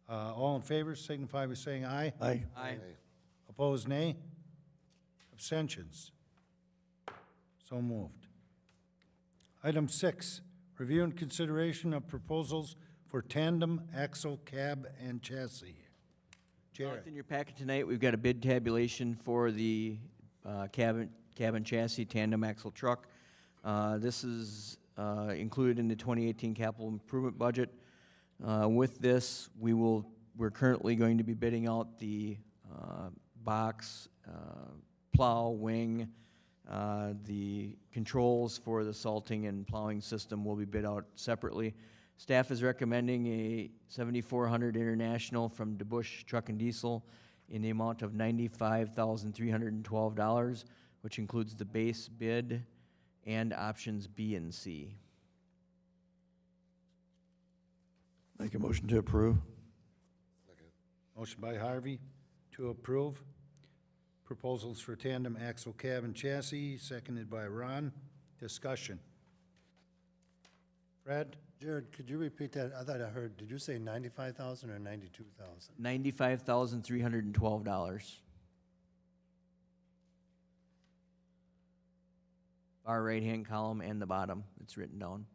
All in favor signify by saying aye. Aye. Aye. Opposed, nay? Abstentions? So moved. Item 6, review and consideration of proposals for tandem axle cab and chassis. Jared? In your packet tonight, we've got a bid tabulation for the cabin chassis tandem axle truck. This is included in the 2018 capital improvement budget. With this, we're currently going to be bidding out the box, plow, wing, the controls for the salting and plowing system will be bid out separately. Staff is recommending a 7400 International from DeBusch Truck and Diesel in the amount of $95,312, which includes the base bid and options B and C. Make a motion to approve. Motion by Harvey to approve. Proposals for tandem axle cab and chassis, seconded by Ron. Discussion. Fred? Jared, could you repeat that? I thought I heard, did you say 95,000 or 92,000? $95,312. Far right-hand column and the bottom, it's written down.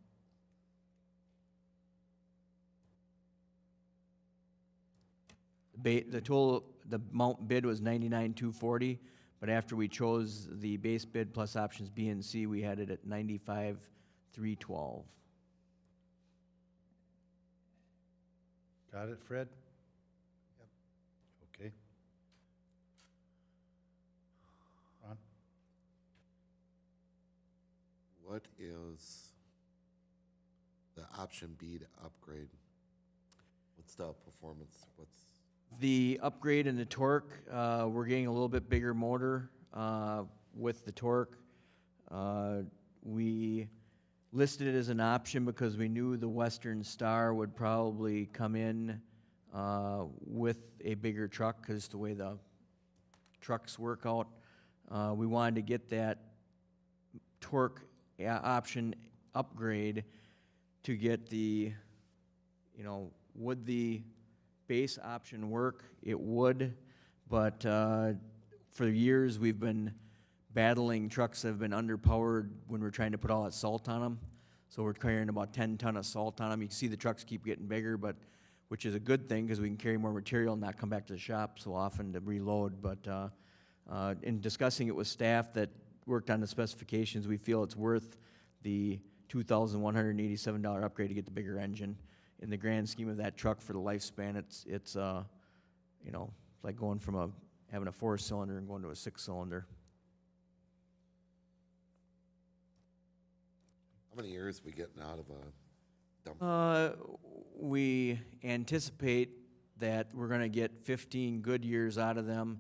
The amount bid was $99,240, but after we chose the base bid plus options B and C, we had it at $95,312. Got it, Fred? Yep. Okay. Ron? What is the option B to upgrade? What's the performance? The upgrade in the torque, we're getting a little bit bigger motor with the torque. We listed it as an option because we knew the Western Star would probably come in with a bigger truck because the way the trucks work out. We wanted to get that torque option upgrade to get the, would the base option work? It would, but for years we've been battling trucks that have been underpowered when we're trying to put all that salt on them. So we're carrying about 10 ton of salt on them. You can see the trucks keep getting bigger, but which is a good thing because we can carry more material and not come back to the shop so often to reload. But in discussing it with staff that worked on the specifications, we feel it's worth the $2,187 upgrade to get the bigger engine. In the grand scheme of that truck for the lifespan, it's you know, like going from having a 4-cylinder and going to a 6-cylinder. How many years we getting out of a dump? We anticipate that we're gonna get 15 good years out of them,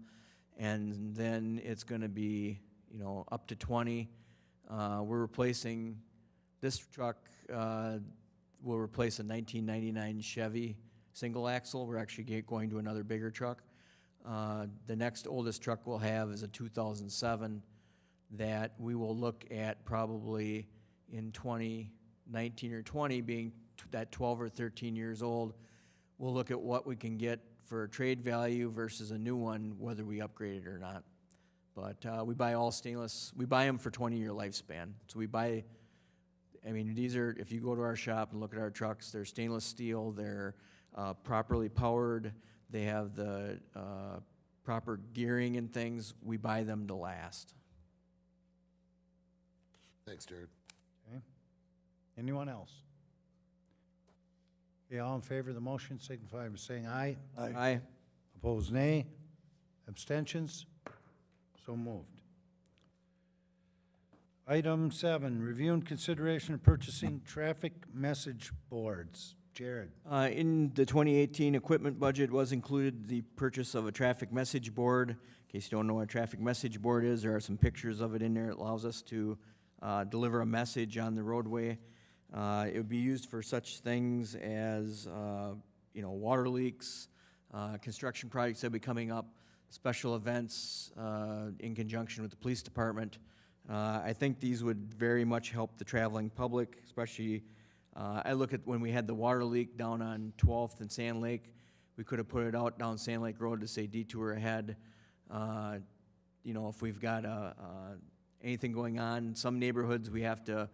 and then it's gonna be, you know, up to 20. We're replacing, this truck will replace a 1999 Chevy single axle. We're actually going to another bigger truck. The next oldest truck we'll have is a 2007 that we will look at probably in 2019 or 20, being that 12 or 13 years old. We'll look at what we can get for trade value versus a new one, whether we upgrade it or not. But we buy all stainless. We buy them for 20-year lifespan. So we buy, I mean, these are, if you go to our shop and look at our trucks, they're stainless steel, they're properly powered, they have the proper gearing and things. We buy them to last. Thanks, Jared. Okay. Anyone else? Okay, all in favor of the motion signify by saying aye. Aye. Opposed, nay. Abstentions? So moved. Item 7, review and consideration of purchasing traffic message boards. Jared? In the 2018 equipment budget was included the purchase of a traffic message board. In case you don't know what a traffic message board is, there are some pictures of it in there. It allows us to deliver a message on the roadway. It would be used for such things as, you know, water leaks, construction projects that will be coming up, special events in conjunction with the police department. I think these would very much help the traveling public, especially, I look at when we had the water leak down on 12th and Sand Lake, we could have put it out down Sand Lake Road to say detour ahead. You know, if we've got anything going on, some neighborhoods we have to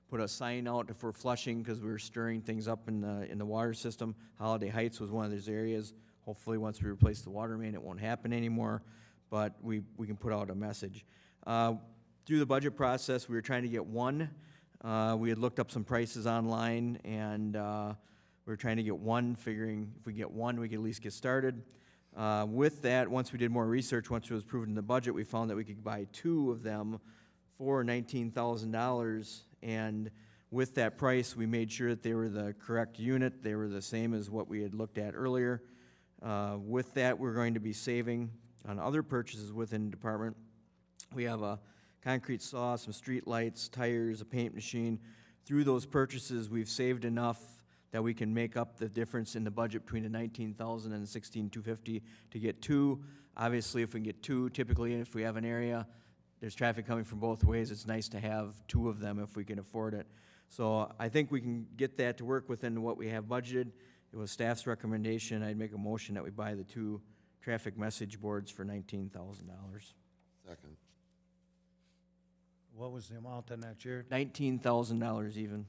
put a sign out if we're flushing because we're stirring things up in the water system. Holiday Heights was one of those areas. Hopefully, once we replace the water main, it won't happen anymore, but we can put out a message. Through the budget process, we were trying to get one. We had looked up some prices online, and we were trying to get one, figuring if we get one, we could at least get started. With that, once we did more research, once it was proven in the budget, we found that we could buy 2 of them for $19,000, and with that price, we made sure that they were the correct unit. They were the same as what we had looked at earlier. With that, we're going to be saving on other purchases within the department. We have a concrete saw, some street lights, tires, a paint machine. Through those purchases, we've saved enough that we can make up the difference in the budget between the $19,000 and the $16,250 to get 2. Obviously, if we can get 2, typically if we have an area, there's traffic coming from both ways, it's nice to have 2 of them if we can afford it. So I think we can get that to work within what we have budgeted. It was staff's recommendation. I'd make a motion that we buy the 2 traffic message boards for $19,000. Second. What was the amount on that, Jared? $19,000 even.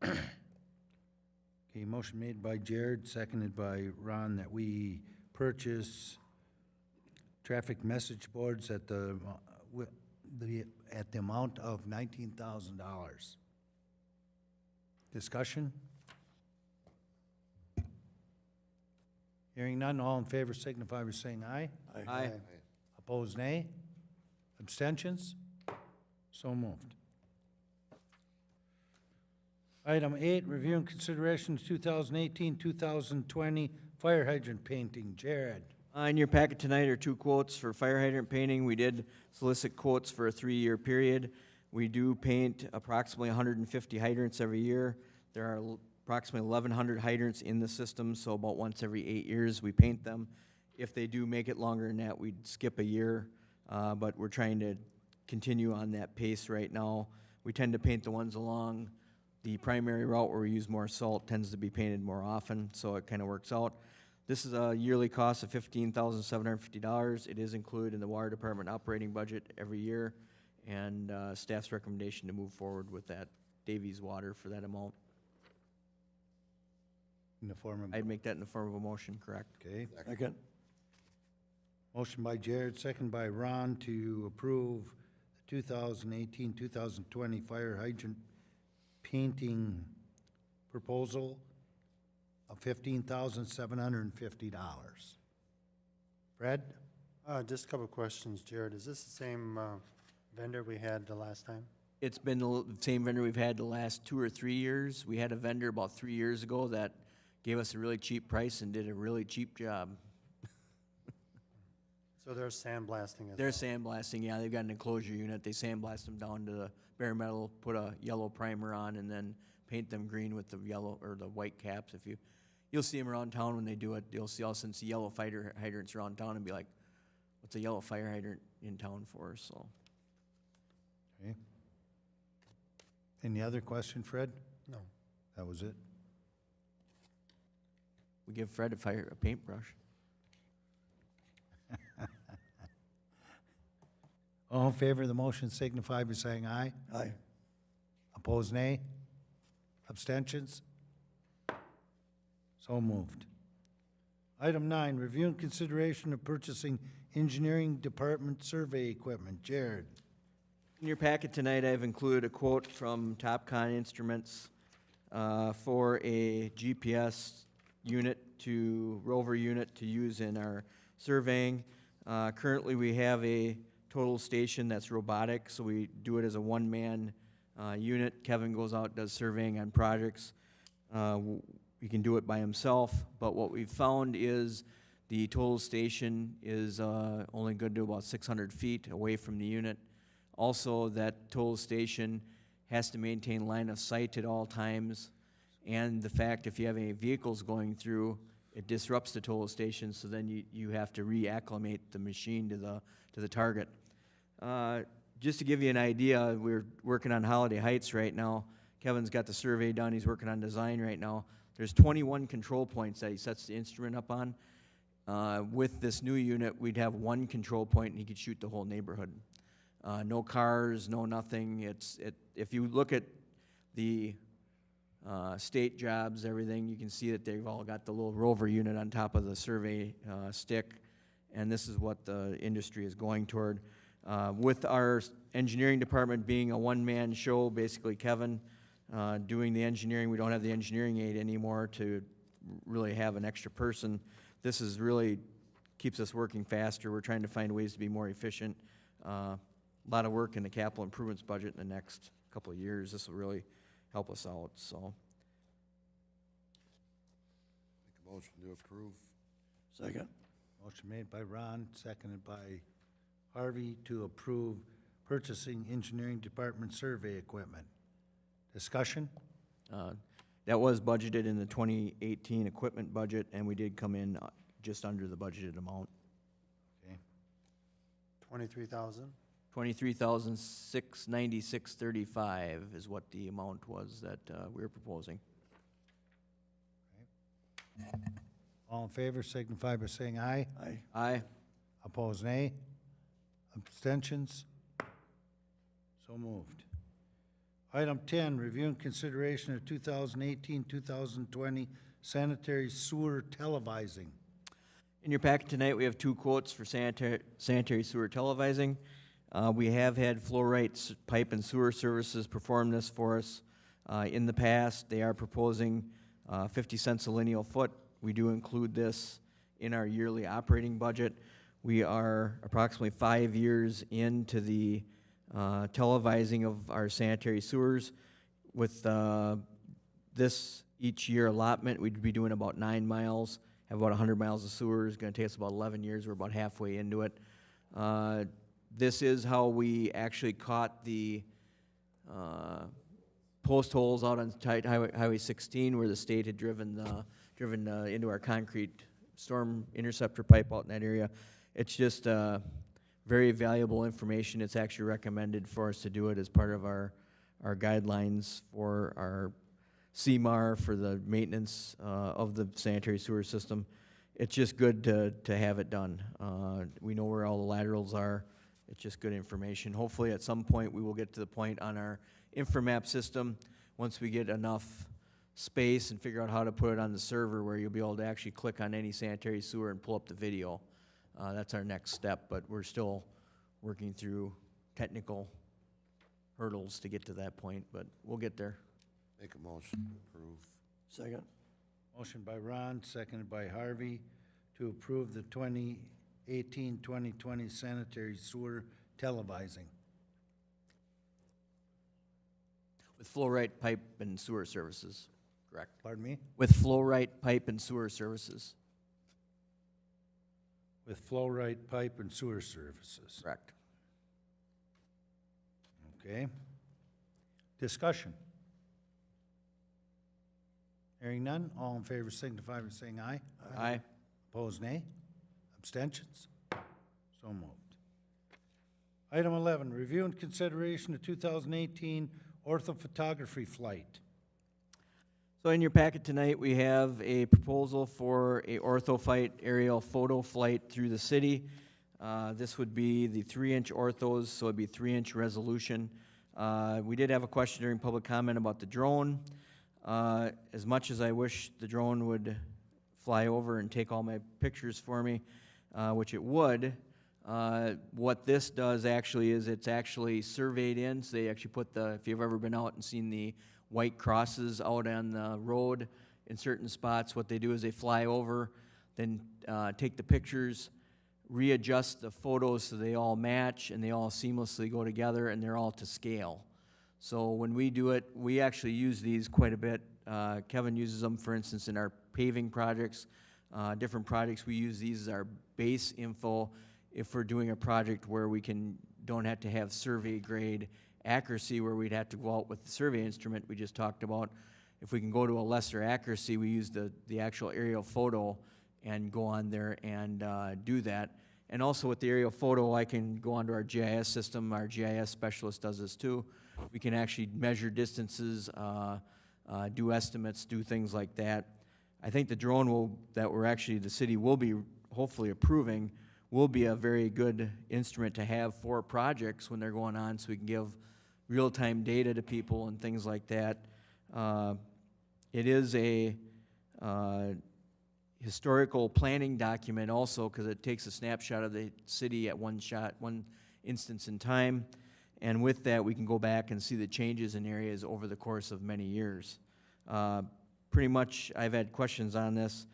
Okay, motion made by Jared, seconded by Ron, that we purchase traffic message boards at the amount of $19,000. Discussion? Hearing none, all in favor signify by saying aye. Aye. Opposed, nay. Abstentions? So moved. Item 8, review and consideration of 2018-2020 fire hydrant painting. Jared? In your packet tonight are 2 quotes for fire hydrant painting. We did solicit quotes for a 3-year period. We do paint approximately 150 hydrants every year. There are approximately 1,100 hydrants in the system, so about once every 8 years we paint them. If they do make it longer than that, we'd skip a year, but we're trying to continue on that pace right now. We tend to paint the ones along the primary route where we use more salt, tends to be painted more often, so it kind of works out. This is a yearly cost of $15,750. It is included in the water department operating budget every year, and staff's recommendation to move forward with that Davies Water for that amount. in the form of, I'd make that in the form of a motion, correct? okay? Second. Motion by Jared, second by Ron to approve the 2018-2020 fire hydrant painting proposal of $15,750. Fred? Just a couple of questions, Jared. Is this the same vendor we had the last time? It's been the same vendor we've had the last 2 or 3 years. We had a vendor about 3 years ago that gave us a really cheap price and did a really cheap job. So they're sandblasting as They're well? sandblasting, yeah, they've got an enclosure unit. They sandblast them down to the bare metal, put a yellow primer on, and then paint them green with the yellow or the white caps. You'll see them around town when they do it. You'll see all sorts of yellow fire hydrants around town and be like, what's a yellow fire hydrant in town for? So, Okay. Any other question, Fred? No. That was it? we give Fred a paintbrush. All in favor of the motion signify by saying aye. Aye. Opposed, nay. Abstentions? So moved. Item 9, review and consideration of purchasing engineering department survey equipment. Jared? In your packet tonight, I've included a quote from Topcon Instruments for a GPS rover unit to use in our surveying. Currently, we have a total station that's robotic, so we do it as a one-man unit. Kevin goes out, does surveying on projects. He can do it by himself, but what we've found is the total station is only good to about 600 feet away from the unit. Also, that total station has to maintain line of sight at all times, and the fact if you have any vehicles going through, it disrupts the total station, so then you have to reacclimate the machine to the target. Just to give you an idea, we're working on Holiday Heights right now. Kevin's got the survey done. He's working on design right now. There's 21 control points that he sets the instrument up on. With this new unit, we'd have one control point, and he could shoot the whole neighborhood. No cars, no nothing. If you look at the state jobs, everything, you can see that they've all got the little rover unit on top of the survey stick, and this is what the industry is going toward. With our engineering department being a one-man show, basically Kevin doing the engineering, we don't have the engineering aid anymore to really have an extra person. This is really keeps us working faster. We're trying to find ways to be more efficient. A lot of work in the capital improvements budget in the next couple of years. This will really help us out, so. Make a motion to approve. Second. Motion made by Ron, seconded by Harvey to approve purchasing engineering department survey equipment. Discussion? That was budgeted in the 2018 equipment budget, and we did come in just under the budgeted amount. Okay. 23,000? $23,696.35 is what the amount was that we were proposing. All in favor signify by saying aye. Aye. Aye. Opposed, nay. Abstentions? So moved. Item 10, review and consideration of 2018-2020 sanitary sewer televising. In your packet tonight, we have two quotes for sanitary sewer televising. We have had Flow-Rite Pipe and Sewer Services perform this for us in the past. They are proposing 50 cents a lineal foot. We do include this in our yearly operating budget. We are approximately 5 years into the televising of our sanitary sewers. With this each year allotment, we'd be doing about 9 miles, have about 100 miles of sewer. It's going to take us about 11 years. We're about halfway into it. This is how we actually caught the post holes out on Highway 16 where the state had driven into our concrete storm interceptor pipe out in that area. It's just very valuable information. It's actually recommended for us to do it as part of our guidelines for our CMAR for the maintenance of the sanitary sewer system. It's just good to have it done. We know where all the laterals are. It's just good information. Hopefully at some point we will get to the point on our Infomap system, once we get enough space and figure out how to put it on the server where you'll be able to actually click on any sanitary sewer and pull up the video. That's our next step, but we're still working through technical hurdles to get to that point, but we'll get there. Make a motion to approve. Second. Motion by Ron, seconded by Harvey, to approve the 2018-2020 sanitary sewer televising. With flow right pipe and sewer services, correct? Pardon me? With flow right pipe and sewer services, With flow right pipe and sewer services. correct. Okay. Discussion. Hearing none, all in favor signify by saying aye. Aye. Opposed, nay. Abstentions? So moved. Item 11, review and consideration of 2018 orthophotography flight. So in your packet tonight, we have a proposal for a ortho-flight aerial photo flight through the city. This would be the 3-inch orthos, so it'd be 3-inch resolution. We did have a question during public comment about the drone. As much as I wish the drone would fly over and take all my pictures for me, which it would, what this does actually is it's actually surveyed in, so they actually put the, if you've ever been out and seen the white crosses out on the road in certain spots, what they do is they fly over, then take the pictures, readjust the photos so they all match and they all seamlessly go together and they're all to scale. So when we do it, we actually use these quite a bit. Kevin uses them, for instance, in our paving projects. Different projects, we use these as our base info if we're doing a project where we don't have to have survey grade accuracy where we'd have to go out with the survey instrument we just talked about. If we can go to a lesser accuracy, we use the actual aerial photo and go on there and do that. And also with the aerial photo, I can go onto our GIS system. Our GIS specialist does this too. We can actually measure distances, do estimates, do things like that. I think the drone the city will be hopefully approving will be a very good instrument to have for projects when they're going on, so we can give real-time data to people and things like that. It is a historical planning document also, because it takes a snapshot of the city at one instance in time, and with that we can go back and see the changes in areas over the course of many years. Pretty much, I've had questions on this.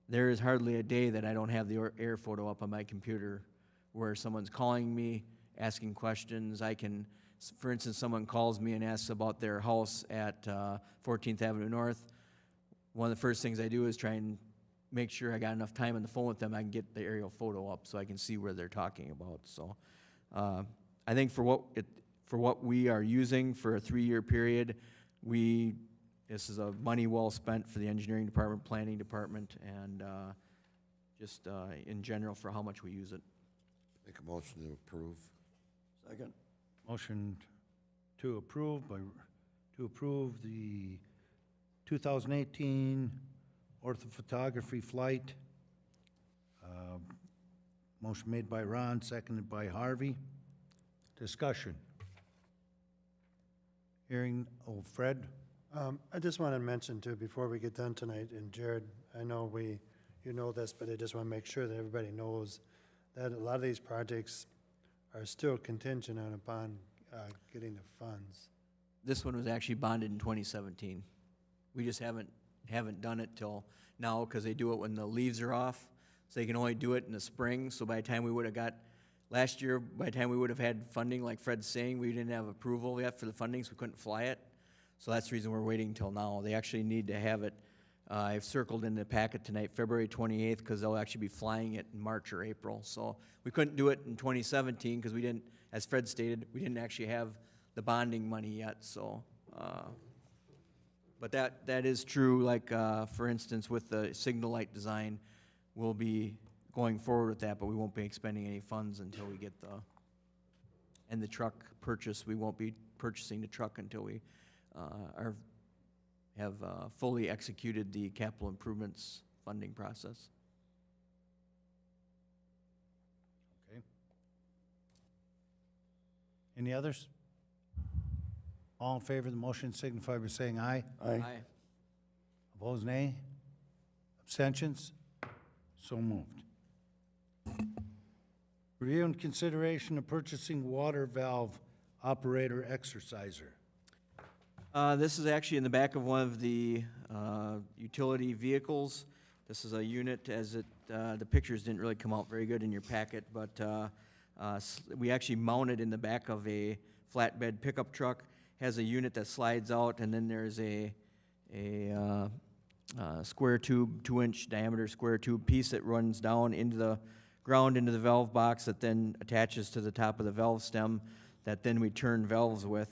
There is hardly a day that I don't have the air photo up on my computer where someone's calling me, asking questions. For instance, someone calls me and asks about their house at 14th Avenue North. One of the first things I do is try and make sure I got enough time on the phone with them, I can get the aerial photo up so I can see where they're talking about. So I think for what we are using for a 3-year period, this is a money well spent for the engineering department, planning department, and just in general for how much we use it. Make a motion to approve. Second. Motion to approve the 2018 orthophotography flight. Motion made by Ron, seconded by Harvey. Discussion. Fred? I just want to mention too, before we get done tonight, and Jared, I know you know this, but I just want to make sure that everybody knows that a lot of these projects are still contingent upon getting the funds. This one was actually bonded in 2017. We just haven't done it till now because they do it when the leaves are off, so they can only do it in the spring. So by the time we would have got, last year, by the time we would have had funding, like Fred's saying, we didn't have approval yet for the funding, so we couldn't fly it. So that's the reason we're waiting till now. They actually need to have it. I've circled in the packet tonight, February 28th, because they'll actually be flying it in March or April. So we couldn't do it in 2017 because we didn't, as Fred stated, we didn't actually have the bonding money yet. So, but that is true. Like for instance, with the signal light design, we'll be going forward with that, but we won't be expending any funds until we get and the truck purchase. We won't be purchasing the truck until we have fully executed the capital improvements funding process. Okay. Any others? All in favor of the motion signify by saying aye. Aye. Opposed, nay. Abstentions? So moved. Review and consideration of purchasing water valve operator exerciser. This is actually in the back of one of the utility vehicles. This is a unit, as it, the pictures didn't really come out very good in your packet, but we actually mount it in the back of a flatbed pickup truck. Has a unit that slides out, and then there's a square tube, 2-inch diameter square tube piece that runs down into the ground, into the valve box, that then attaches to the top of the valve stem, that then we turn valves with.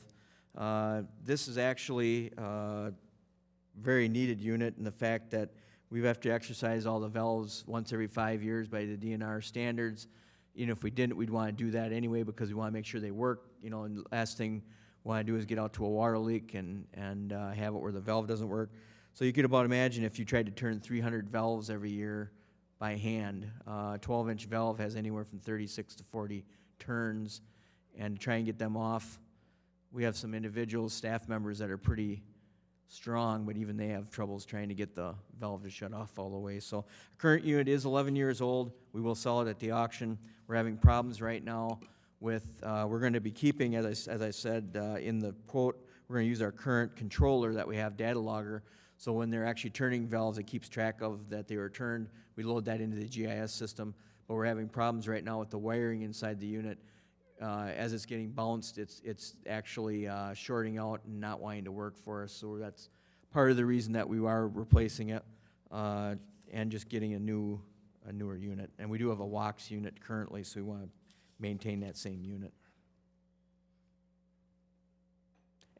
This is actually a very needed unit in the fact that we have to exercise all the valves once every 5 years by the DNR standards. Even if we didn't, we'd want to do that anyway because we want to make sure they work. You know, and the last thing we want to do is get out to a water leak and have it where the valve doesn't work. So you could about imagine if you tried to turn 300 valves every year by hand. A 12-inch valve has anywhere from 36 to 40 turns, and to try and get them off, we have some individuals, staff members that are pretty strong, but even they have troubles trying to get the valve to shut off all the way. So our current unit is 11 years old. We will sell it at the auction. We're having problems right now with, we're going to be keeping, as I said in the quote, we're going to use our current controller that we have, data logger. So when they're actually turning valves, it keeps track of that they were turned. We load that into the GIS system, but we're having problems right now with the wiring inside the unit. As it's getting bounced, it's actually shorting out and not wanting to work for us. So that's part of the reason that we are replacing it and just getting a newer unit. And we do have a WOX unit currently, so we want to maintain that same unit.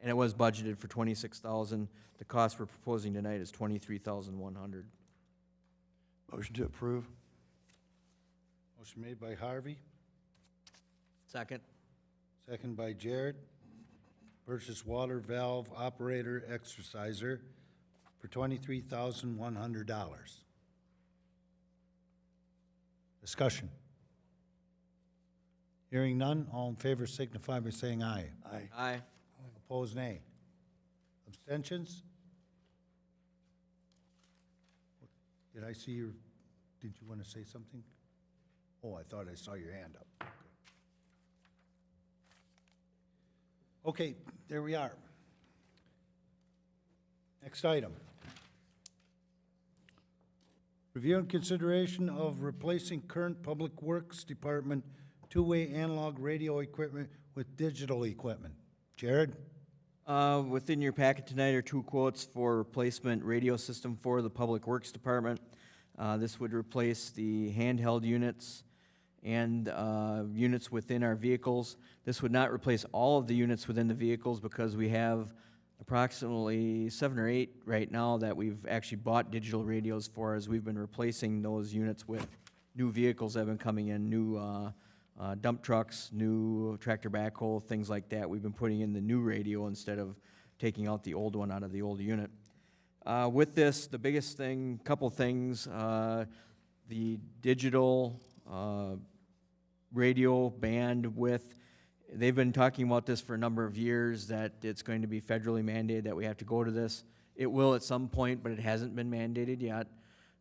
And it was budgeted for $26,000. The cost we're proposing tonight is $23,100. Motion to approve. Motion made by Harvey, Second. second by Jared. Purchase water valve operator exerciser for $23,100. Discussion. Hearing none, all in favor signify by saying aye. Aye. Aye. Opposed, nay. Abstentions? Did I see your, did you want to say something? Oh, I thought I saw your hand up. Okay, there we are. Next item. Review and consideration of replacing current Public Works Department two-way analog radio equipment with digital equipment. Jared? Within your packet tonight are two quotes for replacement radio system for the Public Works Department. This would replace the handheld units and units within our vehicles. This would not replace all of the units within the vehicles because we have approximately 7 or 8 right now that we've actually bought digital radios for, as we've been replacing those units with new vehicles that have been coming in, new dump trucks, new tractor backhoe, things like that. We've been putting in the new radio instead of taking out the old one out of the old unit. With this, the biggest thing, couple things, the digital radio bandwidth, they've been talking about this for a number of years, that it's going to be federally mandated that we have to go to this. It will at some point, but it hasn't been mandated yet.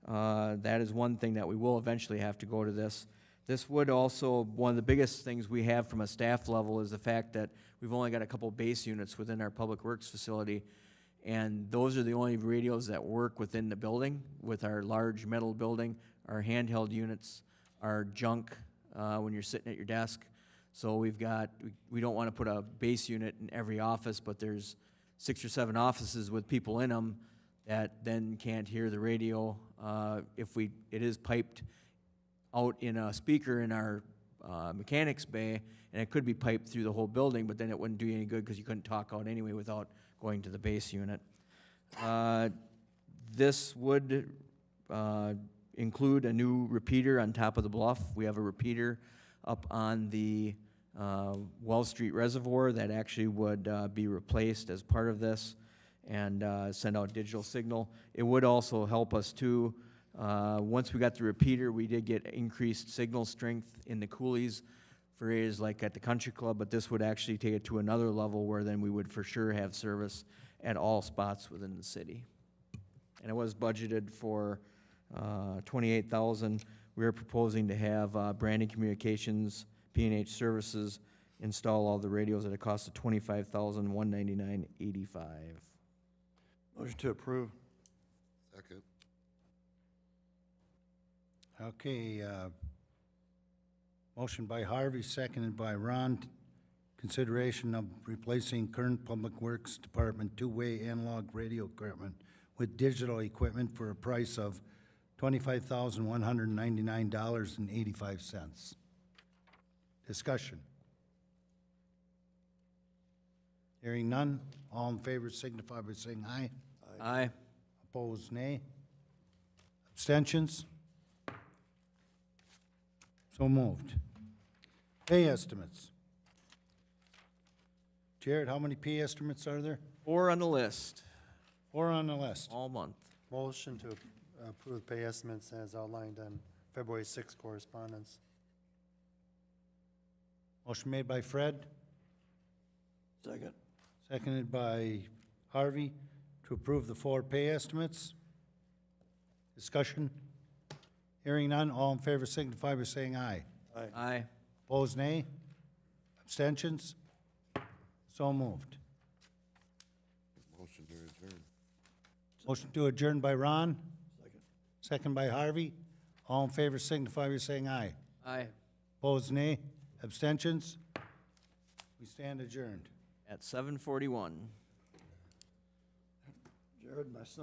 That is one thing that we will eventually have to go to this. This would also, one of the biggest things we have from a staff level is the fact that we've only got a couple base units within our Public Works facility, and those are the only radios that work within the building, with our large metal building. Our handheld units are junk when you're sitting at your desk. So we don't want to put a base unit in every office, but there's 6 or 7 offices with people in them that then can't hear the radio. It is piped out in a speaker in our mechanics bay, and it could be piped through the whole building, but then it wouldn't do you any good because you couldn't talk out anyway without going to the base unit. This would include a new repeater on top of the bluff. We have a repeater up on the Wells Street Reservoir that actually would be replaced as part of this and send out digital signal. It would also help us too. Once we got the repeater, we did get increased signal strength in the coulees for areas like at the country club, but this would actually take it to another level where then we would for sure have service at all spots within the city. and it was budgeted for 28,000. We are proposing to have Branding Communications, P&H Services, install all the radios at a cost of $25,199.85. Motion to approve. Second. Okay, motion by Harvey, seconded by Ron. Consideration of replacing current Public Works Department two-way analog radio equipment with digital equipment for a price of $25,199.85. Discussion. Hearing none, all in favor signify by saying aye. Aye. Opposed, nay. Abstentions? So moved. Pay estimates. Jared, how many pay estimates are there? 4 on the list, 4 on the list. all month. Motion to approve pay estimates as outlined on February 6th correspondence. Motion made by Fred, Second. seconded by Harvey to approve the 4 pay estimates. Discussion. Hearing none, all in favor signify by saying aye. Aye. Opposed, nay. Abstentions? So moved. Motion to adjourn. Motion to adjourn by Ron. Second by Harvey. All in favor signify by saying aye. Aye. Opposed, nay. Abstentions? We stand adjourned. At 7:41. Jared, my son.